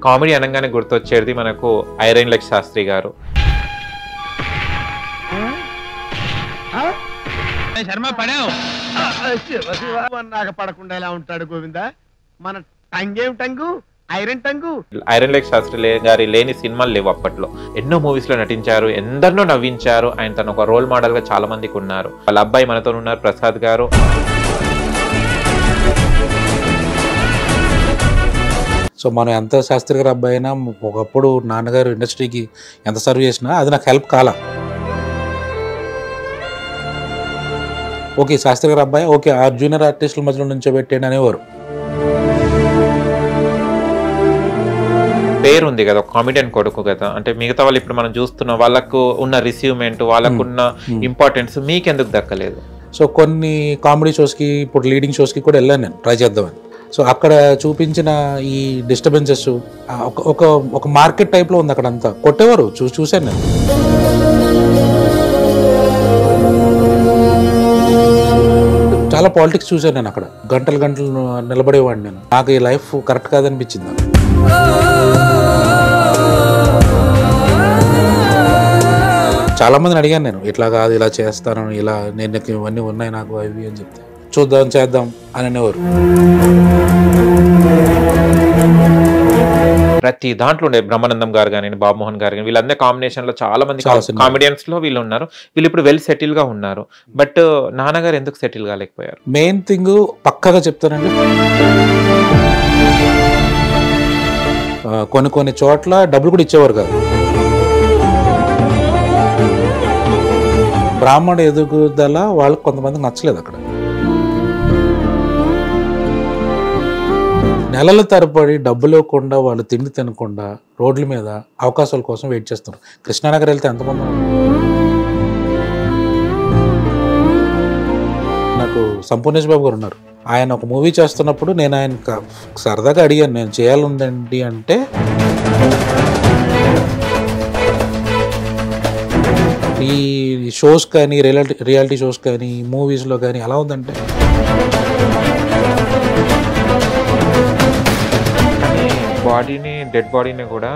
Comedy అనగానే గుర్తొచ్చేది మనకు ఐరన్ లెగ్ శాస్త్రి గారు. పడకుండా ఎలా ఉంటాడు గోవిందా, మన టంగేం టంగు ఐరన్ టంగు. ఐరన్ లెగ్ శాస్త్రి గారి లేని సినిమాలు లేవు అప్పట్లో. ఎన్నో మూవీస్ లో నటించారు, ఎందరినో నవ్వించారు. ఆయన తను ఒక రోల్ మోడల్ గా చాలా మందికి ఉన్నారు. వాళ్ళ అబ్బాయి మనతో ఉన్నారు, ప్రసాద్ గారు. సో మనం ఎంత శాస్త్రి గారి అబ్బాయి అయినా ఒకప్పుడు నాన్నగారు ఇండస్ట్రీకి ఎంత సర్వ్ చేసినా అది నాకు హెల్ప్ కాలా. ఓకే శాస్త్రి గారి అబ్బాయి, ఓకే ఆ జూనియర్ ఆర్టిస్టుల మధ్యలో నుంచోబెట్టండి అనేవారు. పేరు ఉంది కదా, కామెడియన్ కొడుకు కదా. అంటే మిగతా వాళ్ళు ఇప్పుడు మనం చూస్తున్న వాళ్ళకు ఉన్న రిసీవ్మెంట్, వాళ్ళకున్న ఇంపార్టెన్స్ మీకెందుకు దక్కలేదు? సో కొన్ని కామెడీ షోస్కి, ఇప్పుడు లీడింగ్ షోస్కి కూడా వెళ్ళాను నేను, ట్రై చేద్దామని. సో అక్కడ చూపించిన ఈ డిస్టర్బెన్సెస్ ఒక మార్కెట్ టైప్లో ఉంది. అక్కడ అంతా కొట్టేవారు, చూశాను నేను. చాలా పాలిటిక్స్ చూశాను నేను అక్కడ. గంటలు గంటలు నిలబడేవాడిని నేను. నాకు ఈ లైఫ్ కరెక్ట్ కాదనిపించింది నాకు. చాలా మందిని అడిగాను నేను, ఇట్లా కాదు ఇలా చేస్తాను, ఇలా నేను ఇవన్నీ ఉన్నాయి నాకు అవి అని చెప్తే చూద్దాం చేద్దాం అని అనేవారు. ప్రతి దాంట్లో ఉండే బ్రహ్మానందం గారు కానీ, బాబుమోహన్ గారు కానీ, వీళ్ళందరి కాంబినేషన్ లో చాలా మంది కామెడియన్స్ లో వీళ్ళు ఉన్నారు. వీళ్ళు ఇప్పుడు వెల్ సెటిల్ గా ఉన్నారు. బట్ నాన్నగారు ఎందుకు సెటిల్ కాలేకపోయారు? మెయిన్ థింగ్ పక్కగా చెప్తానండి, కొన్ని చోట్ల డబ్బులు కూడా ఇచ్చేవారు కాదు. బ్రాహ్మణ ఎదుగుదల వాళ్ళకి కొంతమందికి నచ్చలేదు. అక్కడ నెలల తరబడి డబ్బులు ఇవ్వకుండా, వాళ్ళు తిండి తినకుండా రోడ్ల మీద అవకాశాల కోసం వెయిట్ చేస్తున్నారు. కృష్ణానగర్ వెళ్తే ఎంతమంది నాకు సంపూర్ణేష్ బాబు గారు ఉన్నారు. ఆయన ఒక మూవీ చేస్తున్నప్పుడు నేను ఆయన సరదాగా అడిగాను, నేను చేయాలండి అంటే ఈ షోస్ కానీ, రియాలిటీ షోస్ కానీ, మూవీస్లో కానీ ఎలా ఉందంటే బాడీని, డెడ్ బాడీని కూడా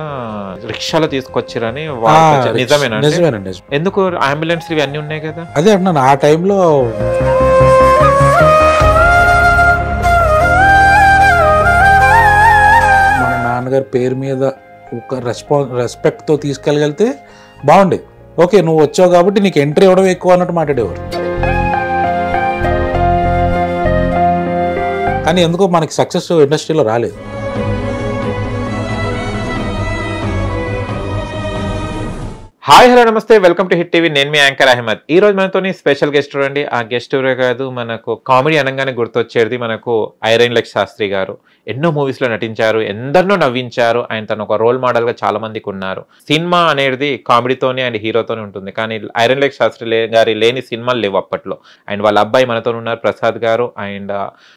రిక్షాలో తీసుకొచ్చిరని. నిజమేనండి. ఎందుకు అంబులెన్స్ ఇవి అన్ని ఉన్నాయి కదా? అదే అంటున్నాను. ఆ టైంలో మన నాన్నగారి పేరు మీద ఒక రెస్పెక్ట్తో తీసుకెళ్ళగలిగితే బాగుండేది. ఓకే నువ్వు వచ్చావు కాబట్టి నీకు ఎంట్రీ ఇవ్వడం ఎక్కువ అన్నట్టు మాట్లాడేవారు. కానీ ఎందుకో మనకి సక్సెస్ ఇండస్ట్రీలో రాలేదు. హాయ్ హలో నమస్తే, వెల్కమ్ టు హిట్ టీవీ. నేను మీ యాంకర్ అహ్మద్. ఈ రోజు మనతో స్పెషల్ గెస్ట్ చూడండి. ఆ గెస్ట్ ఎవరే కాదు, మనకు కామెడీ అనగానే గుర్తొచ్చేది మనకు ఐరన్ లెగ్ శాస్త్రి గారు. ఎన్నో మూవీస్ లో నటించారు, ఎందరినో నవ్వించారు. ఆయన తను ఒక రోల్ మోడల్ గా చాలా మందికి ఉన్నారు. సినిమా అనేది కామెడీతోనే అండ్ హీరోతోనే ఉంటుంది. కానీ ఐరన్ లెగ్ శాస్త్రి గారి లేని సినిమాలు లేవు అప్పట్లో. అండ్ వాళ్ళ అబ్బాయి మనతో ఉన్నారు, ప్రసాద్ గారు. అండ్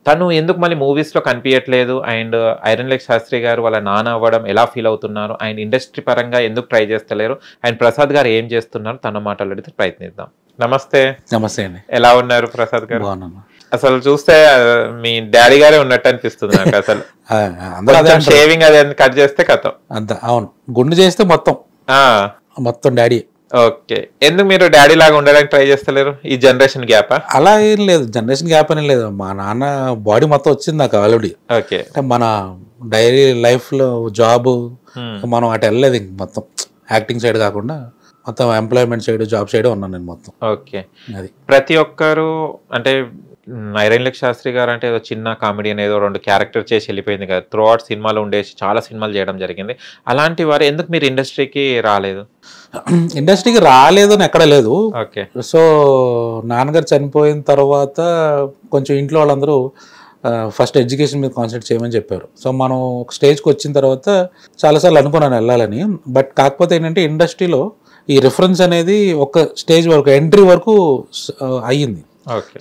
తను ఎందుకు మళ్ళీ మూవీస్ లో కనిపించట్లేదు, అండ్ ఐరన్ లెగ్ శాస్త్రి గారు వాళ్ళ నాన్న అవ్వడం ఎలా ఫీల్ అవుతున్నారు, అండ్ ఇండస్ట్రీ పరంగా ఎందుకు ట్రై చేస్తలేరు, అండ్ ప్రసాద్ గారు ఏం చేస్తున్నారు, తన మాటలు అడిగితే ప్రయత్నిద్దాం. నమస్తే. నమస్తే అండి. ఎలా ఉన్నారు ప్రసాద్ గారు? బాగున్నాను. అసలు చూస్తే మీ డాడీ గారే ఉన్నట్టు అనిపిస్తుంది నాకు. అసలు షేవింగ్ అది కట్ చేస్తే కథం అంత. అవును, గుండు చేస్తే మొత్తం డాడీ. ఓకే, ఎందుకు మీరు డాడీ లాగా ఉండడానికి ట్రై చేస్తలేరు? ఈ జనరేషన్ గ్యాప్? అలా ఏం లేదు, జనరేషన్ గ్యాప్ అని లేదు. మా నాన్న బాడీ మొత్తం వచ్చింది నాకు ఆల్రెడీ. ఓకే, మన డైలీ లైఫ్ లో జాబ్ మనం అటు వెళ్ళలేదు. ఇంక మొత్తం యాక్టింగ్ సైడ్ కాకుండా మొత్తం ఎంప్లాయ్మెంట్ సైడ్, జాబ్ సైడ్ ఉన్నాను నేను మొత్తం. ఓకే, అది ప్రతి ఒక్కరు అంటే ఐరన్ లెగ్ శాస్త్రి గారు అంటే ఏదో చిన్న కామెడియన్, ఏదో 2 క్యారెక్టర్ చేసి వెళ్ళిపోయింది కదా. త్రూ అవుట్ సినిమాలో ఉండేసి చాలా సినిమాలు చేయడం జరిగింది. అలాంటి వారు ఎందుకు మీరు ఇండస్ట్రీకి రాలేదు? ఇండస్ట్రీకి రాలేదని ఎక్కడ లేదు. ఓకే, సో నాన్నగారు చనిపోయిన తర్వాత కొంచెం ఇంట్లో వాళ్ళందరూ ఫస్ట్ ఎడ్యుకేషన్ మీద కాన్సన్ట్రేట్ చేయమని చెప్పారు. సో మనం ఒక స్టేజ్కి వచ్చిన తర్వాత చాలాసార్లు అనుకున్నాను వెళ్ళాలని. బట్ కాకపోతే ఏంటంటే ఇండస్ట్రీలో ఈ రిఫరెన్స్ అనేది ఒక స్టేజ్ వరకు, ఎంట్రీ వరకు అయ్యింది.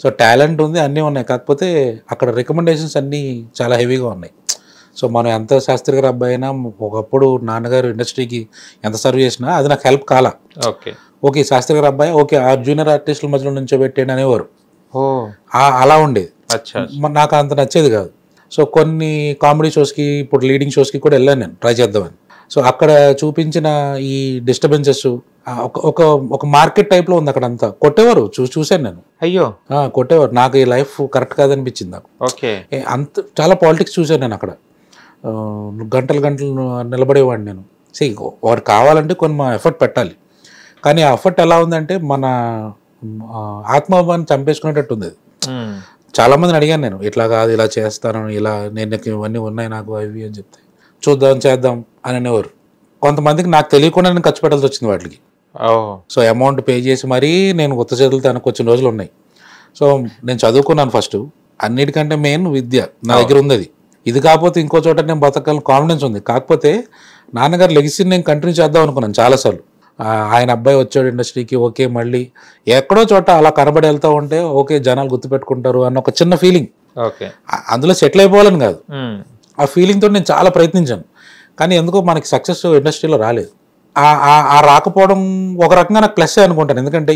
సో టాలెంట్ ఉంది, అన్నీ ఉన్నాయి. కాకపోతే అక్కడ రికమెండేషన్స్ అన్నీ చాలా హెవీగా ఉన్నాయి. సో మనం ఎంత శాస్త్రి గారి అబ్బాయి అయినా ఒకప్పుడు నాన్నగారు ఇండస్ట్రీకి ఎంత సర్వ్ చేసినా అది నాకు హెల్ప్ కాలా. ఓకే శాస్త్రి గారి అబ్బాయి, ఓకే ఆ జూనియర్ ఆర్టిస్టుల మధ్యలో నుంచోబెట్టండి అనేవారు. అలా ఉండేది. నాకు అంత నచ్చేది కాదు. సో కొన్ని కామెడీ షోస్కి ఇప్పుడు లీడింగ్ షోస్కి కూడా వెళ్ళాను నేను ట్రై చేద్దామని. సో అక్కడ చూపించిన ఈ డిస్టర్బెన్సెస్ ఒక ఒక మార్కెట్ టైప్లో ఉంది అక్కడ అంతా. కొట్టేవారు చూశాను నేను. అయ్యో కొట్టేవారు. నాకు ఈ లైఫ్ కరెక్ట్ కాదనిపించింది నాకు. ఓకే. అంత చాలా పాలిటిక్స్ చూశాను నేను అక్కడ. గంటలు గంటలు నిలబడేవాడిని నేను. వారు కావాలంటే కొన్ని ఎఫర్ట్ పెట్టాలి, కానీ ఆ ఎఫర్ట్ ఎలా ఉందంటే మన ఆత్మాభిమాన్ని చంపేసుకునేటట్టు ఉంది అది. చాలా మందిని అడిగాను నేను, ఇట్లా కాదు ఇలా చేస్తాను, ఇలా నేను ఇవన్నీ ఉన్నాయి నాకు అవి అని చెప్తే చూద్దాం చేద్దాం అని అనేవారు. కొంతమందికి నాకు తెలియకుండా నేను ఖర్చు పెట్టాల్సి వచ్చింది వాటికి. సో అమౌంట్ పే చేసి మరీ నేను కొత్త చేతులు తనకు వచ్చిన రోజులు ఉన్నాయి. సో నేను చదువుకున్నాను ఫస్ట్, అన్నిటికంటే మెయిన్ విద్య నా దగ్గర ఉంది. అది ఇది కాకపోతే ఇంకో చోట నేను బతకాలని కాన్ఫిడెన్స్ ఉంది. కాకపోతే నాన్నగారు లెగసీని నేను కంటిన్యూ చేద్దాం అనుకున్నాను చాలాసార్లు. ఆయన అబ్బాయి వచ్చాడు ఇండస్ట్రీకి, ఓకే మళ్ళీ ఎక్కడో చోట అలా కనబడి వెళ్తూ ఉంటే ఓకే జనాలు గుర్తుపెట్టుకుంటారు అన్న ఒక చిన్న ఫీలింగ్. అందులో సెటిల్ అయిపోవాలని కాదు, ఆ ఫీలింగ్ తోటి నేను చాలా ప్రయత్నించాను. కానీ ఎందుకో మనకి సక్సెస్ ఇండస్ట్రీలో రాలేదు. ఆ రాకపోవడం ఒక రకంగా నాకు ప్లస్ అనుకుంటాను. ఎందుకంటే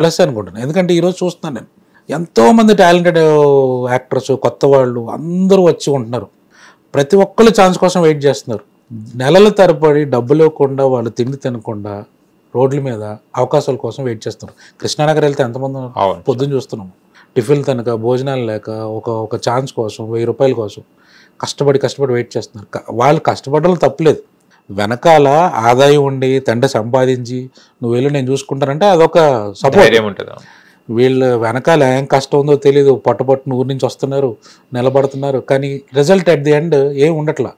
ప్లస్ అనుకుంటాను, ఎందుకంటే ఈరోజు చూస్తున్నాను నేను ఎంతోమంది టాలెంటెడ్ యాక్టర్స్ కొత్త వాళ్ళు అందరూ వచ్చి ఉంటున్నారు. ప్రతి ఒక్కళ్ళు ఛాన్స్ కోసం వెయిట్ చేస్తున్నారు. నెలల తరబడి డబ్బులు ఇవ్వకుండా వాళ్ళు తిండి తినకుండా రోడ్ల మీద అవకాశాల కోసం వెయిట్ చేస్తున్నారు. కృష్ణానగర్ వెళ్తే ఎంతమంది పొద్దున్న చూస్తున్నాము, టిఫిన్ తినక భోజనాలు లేక ఒక ఛాన్స్ కోసం 1000 రూపాయల కోసం కష్టపడి వెయిట్ చేస్తున్నారు. వాళ్ళు కష్టపడడం తప్పులేదు, వెనకాల ఆదాయం ఉండి తండ్రి సంపాదించి నువ్వు వెళ్ళి నేను చూసుకుంటానంటే అదొక సపోర్ట్ ఉంటుంది. వీళ్ళు వెనకాల ఏం కష్టం ఉందో తెలియదు, పట్టుపట్టున ఊరి నుంచి వస్తున్నారు, నిలబడుతున్నారు, కానీ రిజల్ట్ అట్ ది ఎండ్ ఏం ఉండట్లా.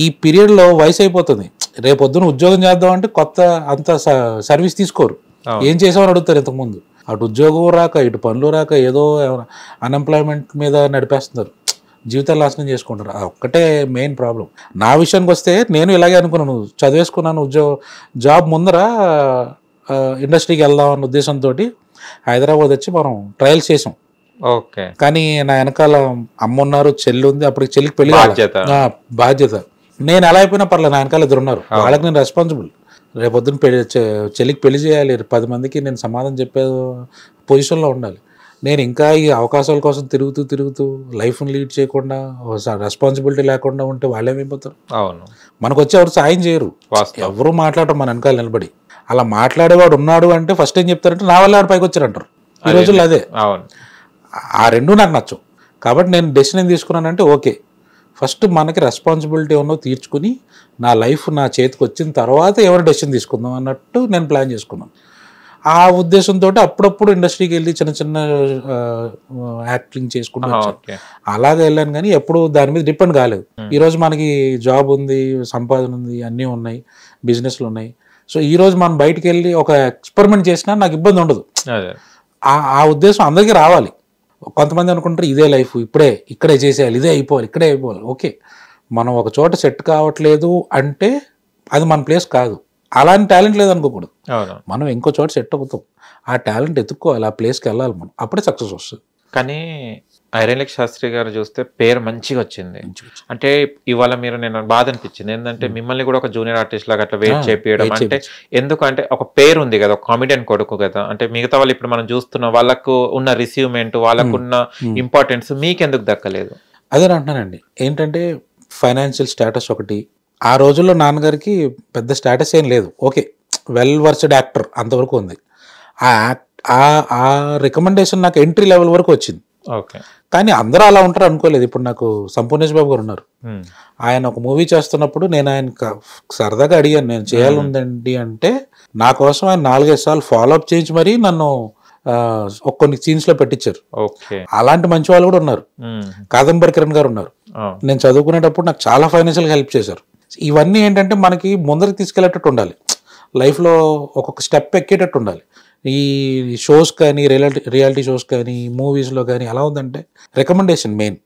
ఈ పీరియడ్లో వయసు అయిపోతుంది. రేపొద్దున ఉద్యోగం చేద్దాం అంటే కొత్త అంత సర్వీస్ తీసుకోరు. ఏం చేసామని అడుగుతారు. ఇంతకుముందు అటు ఉద్యోగం రాక ఇటు పనులు రాక ఏదో అన్ఎంప్లాయ్మెంట్ మీద నడిపేస్తున్నారు, జీవితాలు నాశనం చేసుకుంటారు. ఒక్కటే మెయిన్ ప్రాబ్లం. నా విషయానికి వస్తే నేను ఇలాగే అనుకున్నాను, చదివేసుకున్నాను, జాబ్ ముందర ఇండస్ట్రీకి వెళ్దాం అన్న ఉద్దేశంతో హైదరాబాద్ వచ్చి మనం ట్రయల్స్ చేసాం. ఓకే. కానీ నా వెనకాల అమ్మ ఉన్నారు, చెల్లి ఉంది. అప్పుడు చెల్లికి పెళ్లి బాధ్యత. నేను ఎలా అయిపోయినా పర్లేదు, నా వెనకాల 2 ఉన్నారు, వాళ్ళకి నేను రెస్పాన్సిబుల్. రేపొద్దున చెల్లికి పెళ్లి చేయాలి, 10 మందికి నేను సమాధానం చెప్పే పొజిషన్లో ఉండాలి. నేను ఇంకా ఈ అవకాశాల కోసం తిరుగుతూ లైఫ్ని లీడ్ చేయకుండా రెస్పాన్సిబిలిటీ లేకుండా ఉంటే వాళ్ళు ఏమైపోతారు? అవును, మనకు వచ్చి ఎవరు సాయం చేయరు, ఎవరు మాట్లాడరు మన వెనకాల నిలబడి. అలా మాట్లాడేవాడు ఉన్నాడు అంటే ఫస్ట్ ఏం చెప్తారంటే నా వల్ల పైకి వచ్చారంటారు ఈ రోజుల్లో. అదే ఆ రెండు నాకు నచ్చవు. కాబట్టి నేను డెసిషన్ ఏం తీసుకున్నానంటే ఓకే, ఫస్ట్ మనకి రెస్పాన్సిబిలిటీ ఉన్నో తీర్చుకుని నా లైఫ్ నా చేతికి వచ్చిన తర్వాత ఎవరు డెసిషన్ తీసుకుందాం అన్నట్టు నేను ప్లాన్ చేసుకున్నాను. ఆ ఉద్దేశంతో అప్పుడప్పుడు ఇండస్ట్రీకి వెళ్ళి చిన్న యాక్టింగ్ చేసుకుంటూ అలాగే వెళ్ళాను. కానీ ఎప్పుడు దాని మీద డిపెండ్ కాలేదు. ఈరోజు మనకి జాబ్ ఉంది, సంపాదన ఉంది, అన్నీ ఉన్నాయి, బిజినెస్లు ఉన్నాయి. సో ఈరోజు మనం బయటికి వెళ్ళి ఒక ఎక్స్పెరిమెంట్ చేసినా నాకు ఇబ్బంది ఉండదు. ఆ ఉద్దేశం అందరికీ రావాలి. కొంతమంది అనుకుంటారు ఇదే లైఫ్, ఇక్కడే చేసేయాలి, ఇదే అయిపోవాలి, ఇక్కడే అయిపోవాలి. ఓకే, మనం ఒక చోట సెట్ కావట్లేదు అంటే అది మన ప్లేస్ కాదు. అలాంటి టాలెంట్ లేదు అనుకోకూడదు. మనం ఇంకో చోట సెట్ అవుతాం, ఆ టాలెంట్ ఎత్తుక్కోవాలి, ఆ ప్లేస్కి వెళ్ళాలి మనం, అప్పుడే సక్సెస్ వస్తుంది. కానీ ఐరన్ లెగ్ శాస్త్రి గారు చూస్తే పేరు మంచిగా వచ్చింది. అంటే ఇవాళ నేను బాధ అనిపించింది ఏంటంటే మిమ్మల్ని కూడా ఒక జూనియర్ ఆర్టిస్ట్ లాగా అట్లా వెయిట్ చేపియడం. అంటే ఎందుకంటే ఒక పేరు ఉంది కదా, ఒక కామెడియన్ కొడుకు కదా. అంటే మిగతా వాళ్ళు ఇప్పుడు మనం చూస్తున్నాం, వాళ్ళకు ఉన్న రిసీవ్మెంట్, వాళ్ళకున్న ఇంపార్టెన్స్ మీకెందుకు దక్కలేదు? అదే అంటున్నానండి. ఏంటంటే ఫైనాన్షియల్ స్టేటస్ ఒకటి. ఆ రోజుల్లో నాన్నగారికి పెద్ద స్టేటస్ ఏం లేదు. ఓకే, వెల్ వర్స్డ్ యాక్టర్ అంతవరకు ఉంది. ఆ రికమెండేషన్ నాకు ఎంట్రీ లెవెల్ వరకు వచ్చింది. ఓకే, కానీ అందరూ అలా ఉంటారు అనుకోలేదు. ఇప్పుడు నాకు సంపూర్ణేష్ బాబు గారు ఉన్నారు, ఆయన ఒక మూవీ చేస్తున్నప్పుడు నేను ఆయన సరదాగా అడిగాను, నేను చేయాలందండి అంటే నా కోసం ఆయన 4-5 సార్లు ఫాలోఅప్ చేయించి మరీ నన్ను కొన్ని సీన్స్ లో పెట్టించారు. అలాంటి మంచి వాళ్ళు కూడా ఉన్నారు. కాదంబరి కిరణ్ గారు ఉన్నారు. నేను చదువుకునేటప్పుడు నాకు చాలా ఫైనాన్షియల్ గా హెల్ప్ చేశారు. ఇవన్నీ ఏంటంటే మనకి ముందరికి తీసుకెళ్లేటట్టు ఉండాలి, లైఫ్ లో ఒక్కొక్క స్టెప్ ఎక్కేటట్టు ఉండాలి. ఈ షోస్ కానీ రియాలిటీ షోస్ కానీ మూవీస్లో కానీ ఎలా ఉందంటే రికమెండేషన్ మెయిన్,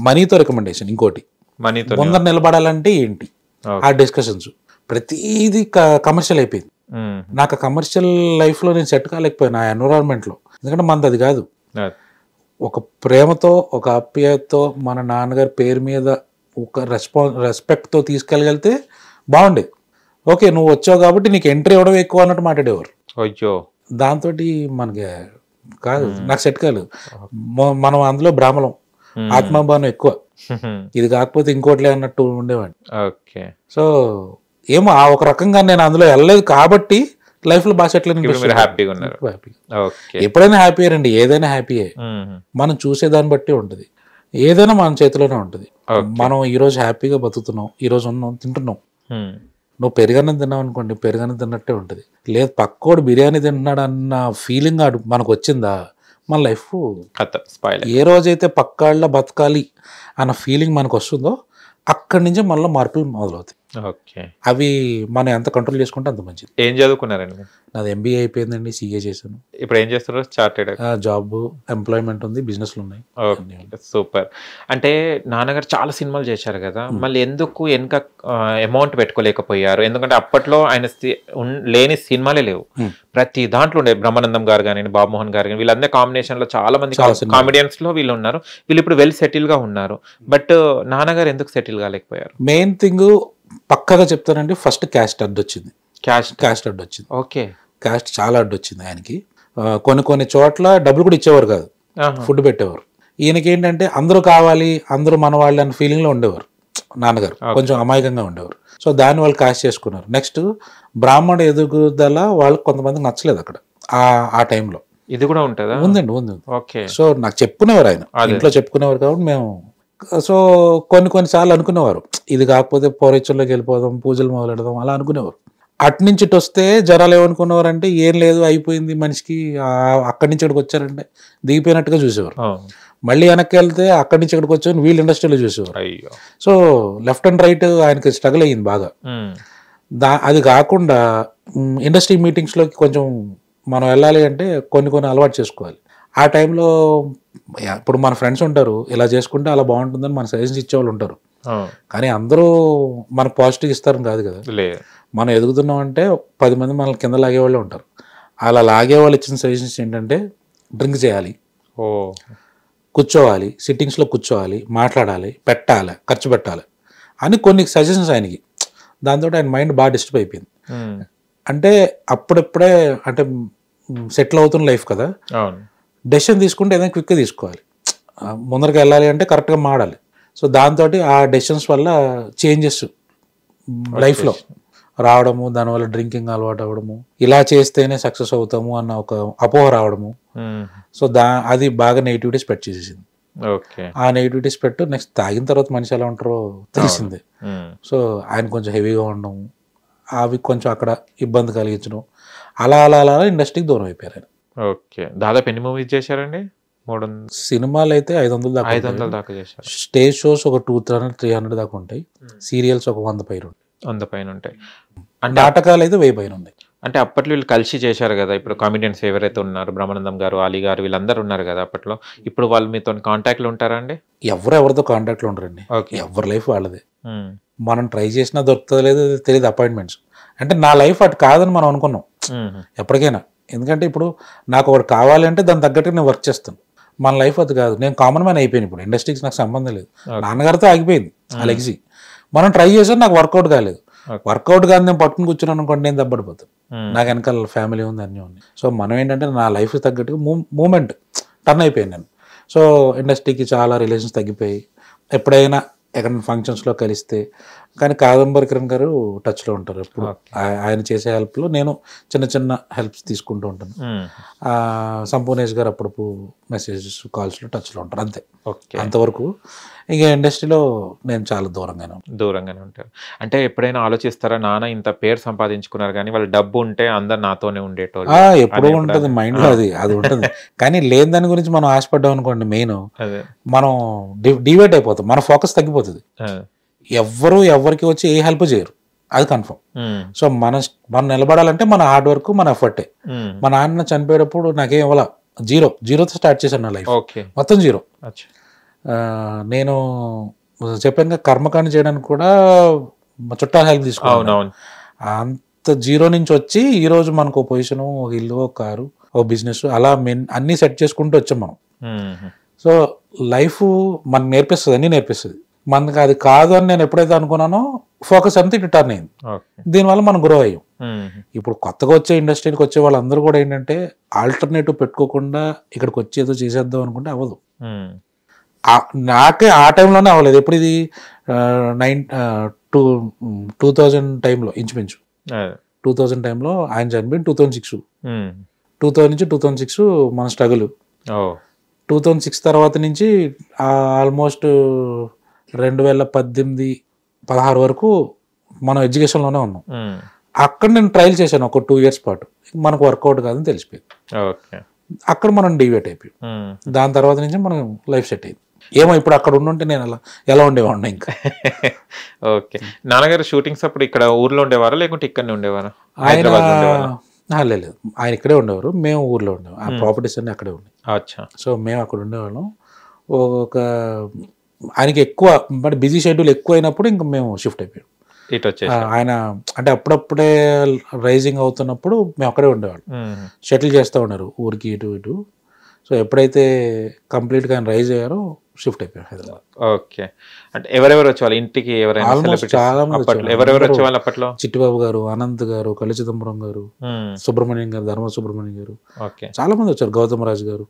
మనీతో రికమెండేషన్. ఇంకోటి ముందర నిలబడాలంటే ఏంటి ఆ డిస్కషన్స్, ప్రతిదీ కమర్షియల్ అయిపోయింది. నాకు కమర్షియల్ లైఫ్లో నేను సెట్ కాలేకపోయాను ఆ ఎన్విరాన్మెంట్లో. ఎందుకంటే మనది అది కాదు. ఒక ప్రేమతో, ఒక ఆప్యాయతతో మన నాన్నగారి పేరు మీద ఒక రెస్పెక్ట్తో తీసుకెళ్ళగలిగితే బాగుండేది. ఓకే, నువ్వు వచ్చావు కాబట్టి నీకు ఎంట్రీ ఇవ్వడం ఎక్కువ అన్నట్టు మాట్లాడేవారు. దాంతో మనకి కాదు, నాకు సెట్ కాలేదు. మనం అందులో బ్రాహ్మణం, ఆత్మాభిమానం ఎక్కువ, ఇది కాకపోతే ఇంకోటిలే అన్నట్టు ఉండేవాడిని. ఓకే. సో ఏమో ఆ ఒక రకంగా నేను అందులో వెళ్ళలేదు కాబట్టి లైఫ్ లో బాగా సెటిల్ ఇప్పుడు మీరు హ్యాపీగా ఉన్నారు. ఓకే. ఎప్పుడైనా హ్యాపీయే అండి, ఏదైనా హ్యాపీయే. మనం చూసేదాన్ని బట్టి ఉంటుంది, ఏదైనా మన చేతిలోనే ఉంటుంది. మనం ఈ రోజు హ్యాపీగా బతుకుతున్నాం, ఈ రోజు ఉన్నాం, తింటున్నాం. నువ్వు పెరుగన్నం తిన్నావు అనుకోండి, పెరుగన్నం తిన్నట్టే ఉంటుంది. లేదు పక్కోడు బిర్యానీ తింటున్నాడు అన్న ఫీలింగ్ మనకు వచ్చిందా, మన లైఫ్ ఏ రోజైతే పక్కాళ్ళ బతకాలి అన్న ఫీలింగ్ మనకు వస్తుందో అక్కడి నుంచి మనలో మార్పులు మొదలవుతాయి. ఓకే. అవి మనం ఎంత కంట్రోల్ చేసుకుంటే అంత మంచిది. ఏం చదువుకున్నారండి? నాది MBA అయిపోయిందండి, CA చేశాను. ఇప్పుడు ఏం చేస్తారు? చార్టెడ్ జాబ్, ఎంప్లాయ్మెంట్ ఉంది, బిజినెస్లు ఉన్నాయి. సూపర్. అంటే నాన్నగారు చాలా సినిమాలు చేశారు కదా, మళ్ళీ ఎందుకు వెనక అమౌంట్ పెట్టుకోలేకపోయారు? ఎందుకంటే అప్పట్లో ఆయన లేని సినిమాలే లేవు, ప్రతి దాంట్లో ఉండే. బ్రహ్మానందం గారు కానీ, బాబుమోహన్ గారు కానీ, వీళ్ళందరూ కాంబినేషన్ లో చాలా మంది కామెడియన్స్ లో వీళ్ళు ఉన్నారు. వీళ్ళు ఇప్పుడు వెల్ సెటిల్ గా ఉన్నారు. బట్ నాన్నగారు ఎందుకు సెటిల్ కాలేకపోయారు? మెయిన్ థింగ్ పక్కగా చెప్తానండి, ఫస్ట్ క్యాస్ట్ అడ్డు వచ్చింది. క్యాస్ట్ అడ్డు వచ్చింది. ఓకే. క్యాస్ట్ చాలా అడ్డు వచ్చింది ఆయనకి. కొన్ని చోట్ల డబ్బులు కూడా ఇచ్చేవారు కాదు, ఫుడ్ పెట్టేవారు. ఈయనకి ఏంటంటే అందరూ కావాలి, అందరూ మన వాళ్ళు అన్న ఫీలింగ్ లో ఉండేవారు. నాన్నగారు కొంచెం అమాయకంగా ఉండేవారు. సో దాన్ని వాళ్ళు క్యాష్ చేసుకున్నారు. నెక్స్ట్ బ్రాహ్మణ ఎదుగుదల వాళ్ళకి కొంతమందికి నచ్చలేదు అక్కడ ఆ టైంలో. ఇది కూడా ఉంటుందా? ఉందండి, ఉంది. ఓకే. సో నాకు చెప్పుకునేవారు, ఆయన ఇంట్లో చెప్పుకునేవారు కాబట్టి మేము. సో కొన్నిసార్లు అనుకునేవారు, ఇది కాకపోతే పౌరత్యంలోకి వెళ్ళిపోదాం, పూజలు మొదలెడదాం అలా అనుకునేవారు. అట్నుంచి ఇటు వస్తే జనాలు ఏమనుకునేవారు అంటే ఏం లేదు, అయిపోయింది మనిషికి, అక్కడి నుంచి ఇక్కడికి వచ్చారంటే దిగిపోయినట్టుగా చూసేవారు. మళ్ళీ వెనక్కి వెళ్తే అక్కడి నుంచి ఇక్కడికి వచ్చారు వీళ్ళు ఇండస్ట్రీలో చూసేవారు. సో లెఫ్ట్ అండ్ రైట్ ఆయనకి స్ట్రగుల్ అయ్యింది బాగా. అది కాకుండా ఇండస్ట్రీ మీటింగ్స్లోకి కొంచెం మనం వెళ్ళాలి అంటే కొన్ని అలవాటు చేసుకోవాలి. ఆ టైంలో ఇప్పుడు మన ఫ్రెండ్స్ ఉంటారు, ఇలా చేసుకుంటే అలా బాగుంటుందని మన సజెషన్స్ ఇచ్చేవాళ్ళు ఉంటారు. కానీ అందరూ మనకు పాజిటివ్ ఇస్తారని కాదు కదా. మనం ఎదుగుతున్నాం అంటే 10 మంది మనల్ని కింద లాగేవాళ్ళే ఉంటారు. అలా లాగేవాళ్ళు ఇచ్చిన సజెషన్స్ ఏంటంటే డ్రింక్ చేయాలి, కూర్చోవాలి, సిట్టింగ్స్లో కూర్చోవాలి, మాట్లాడాలి, పెట్టాలి, ఖర్చు పెట్టాలి అని కొన్ని సజెషన్స్ ఆయనకి. దాంతో ఆయన మైండ్ బాగా డిస్టర్బ్ అయిపోయింది. అంటే అప్పుడప్పుడే అంటే సెటిల్ అవుతున్న లైఫ్ కదా, డెసిషన్ తీసుకుంటే ఏదైనా క్విక్గా తీసుకోవాలి, ముందరికి వెళ్ళాలి అంటే కరెక్ట్గా మాడాలి. సో దాంతో ఆ డెసిషన్స్ వల్ల చేంజెస్ లైఫ్లో రావడము, దానివల్ల డ్రింకింగ్ అలవాటు అవ్వడము, ఇలా చేస్తేనే సక్సెస్ అవుతాము అన్న ఒక అపోహ రావడము. సో అది బాగా నెగిటివిటీ స్ప్రెడ్ చేసేసింది. ఆ నెగిటివిటీ స్ప్రెడ్ నెక్స్ట్ తాగిన తర్వాత మనిషి ఎలా ఉంటారో తెలిసిందే. సో ఆయన కొంచెం హెవీగా ఉండడం, అవి కొంచెం అక్కడ ఇబ్బంది కలిగించడం, అలా ఇండస్ట్రీకి దూరం అయిపోయారు ఆయన. ఓకే. దాదాపు ఎన్ని మూవీస్ చేశారండి? 300 సినిమాలు అయితే 500 దాకా చేశారు. స్టేజ్ షోస్ ఒక 200-300 దాకా ఉంటాయి. సీరియల్స్ ఒక 100 పైన ఉంటాయి. అంటే నాటకాలు అయితే 1000 పైన ఉన్నాయి. అంటే అప్పట్లో వీళ్ళు కలిసి చేశారు కదా, ఇప్పుడు కామెడియన్స్ ఎవరైతే ఉన్నారు, బ్రహ్మానందం గారు, అలీ గారు, వీళ్ళందరూ ఉన్నారు కదా అప్పట్లో. ఇప్పుడు వాళ్ళు మీతో కాంటాక్ట్లో ఉంటారా అండి? ఎవరితో కాంటాక్ట్లో ఉండరండి, ఎవరి లైఫ్ వాళ్ళదే. మనం ట్రై చేసినా దొరుకుతుంది లేదు తెలియదు అపాయింట్మెంట్స్. అంటే నా లైఫ్ అటు కాదని మనం అనుకున్నాం ఎప్పటికైనా. ఎందుకంటే ఇప్పుడు నాకు ఒకటి కావాలంటే దాని తగ్గట్టుగా నేను వర్క్ చేస్తాను. మన లైఫ్ అది కాదు. నేను కామన్ మ్యాన్ అయిపోయాను ఇప్పుడు, ఇండస్ట్రీకి నాకు సంబంధం లేదు. నాన్నగారితో ఆగిపోయింది ఆ లెగ్జీ. మనం ట్రై చేసాను, నాకు వర్కౌట్ కాలేదు. వర్కౌట్ కాదు నేను పట్టుకుని కూర్చున్నాను అనుకోండి, నేను దెబ్బడిపోతాను. నాకు వెనకాల ఫ్యామిలీ ఉంది, అన్నీ ఉంది. సో మనం ఏంటంటే నా లైఫ్ తగ్గట్టుగా మూమెంట్ టర్న్ అయిపోయాను నేను. సో ఇండస్ట్రీకి చాలా రిలేషన్స్ తగ్గిపోయి, ఎప్పుడైనా ఎక్కడైనా ఫంక్షన్స్లో కలిస్తే. కానీ కాదంబరి కిరణ్ గారు టచ్లో ఉంటారు ఎప్పుడు. ఆయన చేసే హెల్ప్లో నేను చిన్న హెల్ప్స్ తీసుకుంటూ ఉంటాను. సంపూర్ణేష్ గారు అప్పుడప్పుడు మెసేజెస్, కాల్స్లో టచ్లో ఉంటారు, అంతే. అంతవరకు. ఇక ఇండస్ట్రీలో నేను చాలా దూరంగానే ఉంటారు. అంటే ఎప్పుడైనా ఆలోచిస్తారా, నాన్న ఇంత పేరు సంపాదించుకున్నారు కానీ వాళ్ళు డబ్బు ఉంటే అందరు నాతోనే ఉండేటోళ్ళు? ఎప్పుడూ ఉంటుంది మైండ్లో, అది ఉంటుంది. కానీ లేని దాని గురించి మనం ఆశపడ్డాం అనుకోండి, మెయిన్ మనం డివేట్ అయిపోతాం, మన ఫోకస్ తగ్గిపోతుంది. ఎవరికి వచ్చి ఏ హెల్ప్ చేయరు, అది కన్ఫర్మ్. సో మనం నిలబడాలంటే మన హార్డ్ వర్క్, మన ఎఫర్టే. మా నాన్న చనిపోయేటప్పుడు నాకేం ఇవ్వాల, జీరోతో స్టార్ట్ చేశాను నా లైఫ్, మొత్తం జీరో. నేను చెప్పాను కర్మకాండ చేయడానికి కూడా చుట్టాల హెల్ప్ తీసుకున్నాను. అంత జీరో నుంచి వచ్చి ఈరోజు మనకు ఒక పొజిషన్, ఒక ఇల్లు, ఒక కారు, ఒక బిజినెస్, అలా అన్నీ సెట్ చేసుకుంటూ వచ్చాం మనం. సో లైఫ్ మనకు నేర్పిస్తుంది, అన్నీ నేర్పిస్తుంది. మనకి అది కాదు అని నేను ఎప్పుడైతే అనుకున్నానో ఫోకస్ అంతా ఇటు టర్న్ అయింది. దీనివల్ల మనం గ్రో అయ్యాం. ఇప్పుడు కొత్తగా వచ్చే ఇండస్ట్రీకి వచ్చే వాళ్ళందరూ కూడా ఏంటంటే ఆల్టర్నేటివ్ పెట్టుకోకుండా ఇక్కడికి వచ్చి ఏదో చేసేద్దాం అనుకుంటే అవ్వదు. నాకే ఆ టైంలోనే అవ్వలేదు. ఎప్పుడు ఇది 2000 టైంలో ఇంచుమించు 2000 టైంలో ఆయన చనిపోయింది 2006. 2000 నుంచి 2006 మన స్ట్రగుల్. 2006 తర్వాత నుంచి ఆల్మోస్ట్ 2018-16 వరకు మనం ఎడ్యుకేషన్లోనే ఉన్నాం. అక్కడ నేను ట్రయల్ చేశాను ఒక 2 years పాటు. మనకు వర్కౌట్ కాదని తెలిసిపోయింది. అక్కడ మనం డివేట్ అయిపోయాం. దాని తర్వాత నుంచి మనం లైఫ్ సెట్ అయింది. ఏమో ఇప్పుడు అక్కడ ఉండుంటే నేను ఎలా ఉండేవాడినా ఇంకా. ఓకే. నాన్నగారు షూటింగ్స్ అప్పుడు ఇక్కడ ఊర్లో ఉండేవారా లేకుంటే ఇక్కడనే ఉండేవారా? లేదు, ఆయన ఇక్కడే ఉండేవారు, మేము ఊర్లో ఉండేవారు. ఆ ప్రాపర్టీస్ అన్ని అక్కడే ఉన్నాయి. సో మేము అక్కడ ఉండేవాళ్ళం. ఆయనకి ఎక్కువ బట్ బిజీ షెడ్యూల్ ఎక్కువ అయినప్పుడు ఇంకా మేము షిఫ్ట్ అయిపోయాం. ఆయన అంటే అప్పుడప్పుడే రైజింగ్ అవుతున్నప్పుడు మేము అక్కడే ఉండేవాళ్ళం. షటిల్ చేస్తూ ఉన్నారు ఊరికి ఇటు. సో ఎప్పుడైతే కంప్లీట్గా ఆయన రైజ్ అయ్యారో షిఫ్ట్ అయిపోయాం హైదరాబాద్. ఓకే. అంటే ఎవరెవరు వచ్చేవాళ్ళు ఇంటికి? చాలా మంది ఎవరెవరు వచ్చేవాళ్ళు అప్పట్లో? చిట్టిబాబు గారు, అనంత్ గారు, కళ్ళ చిదంబరం గారు, సుబ్రహ్మణ్యం గారు, ధర్మ సుబ్రహ్మణ్యం గారు, చాలా మంది వచ్చారు. గౌతమ్ రాజు గారు.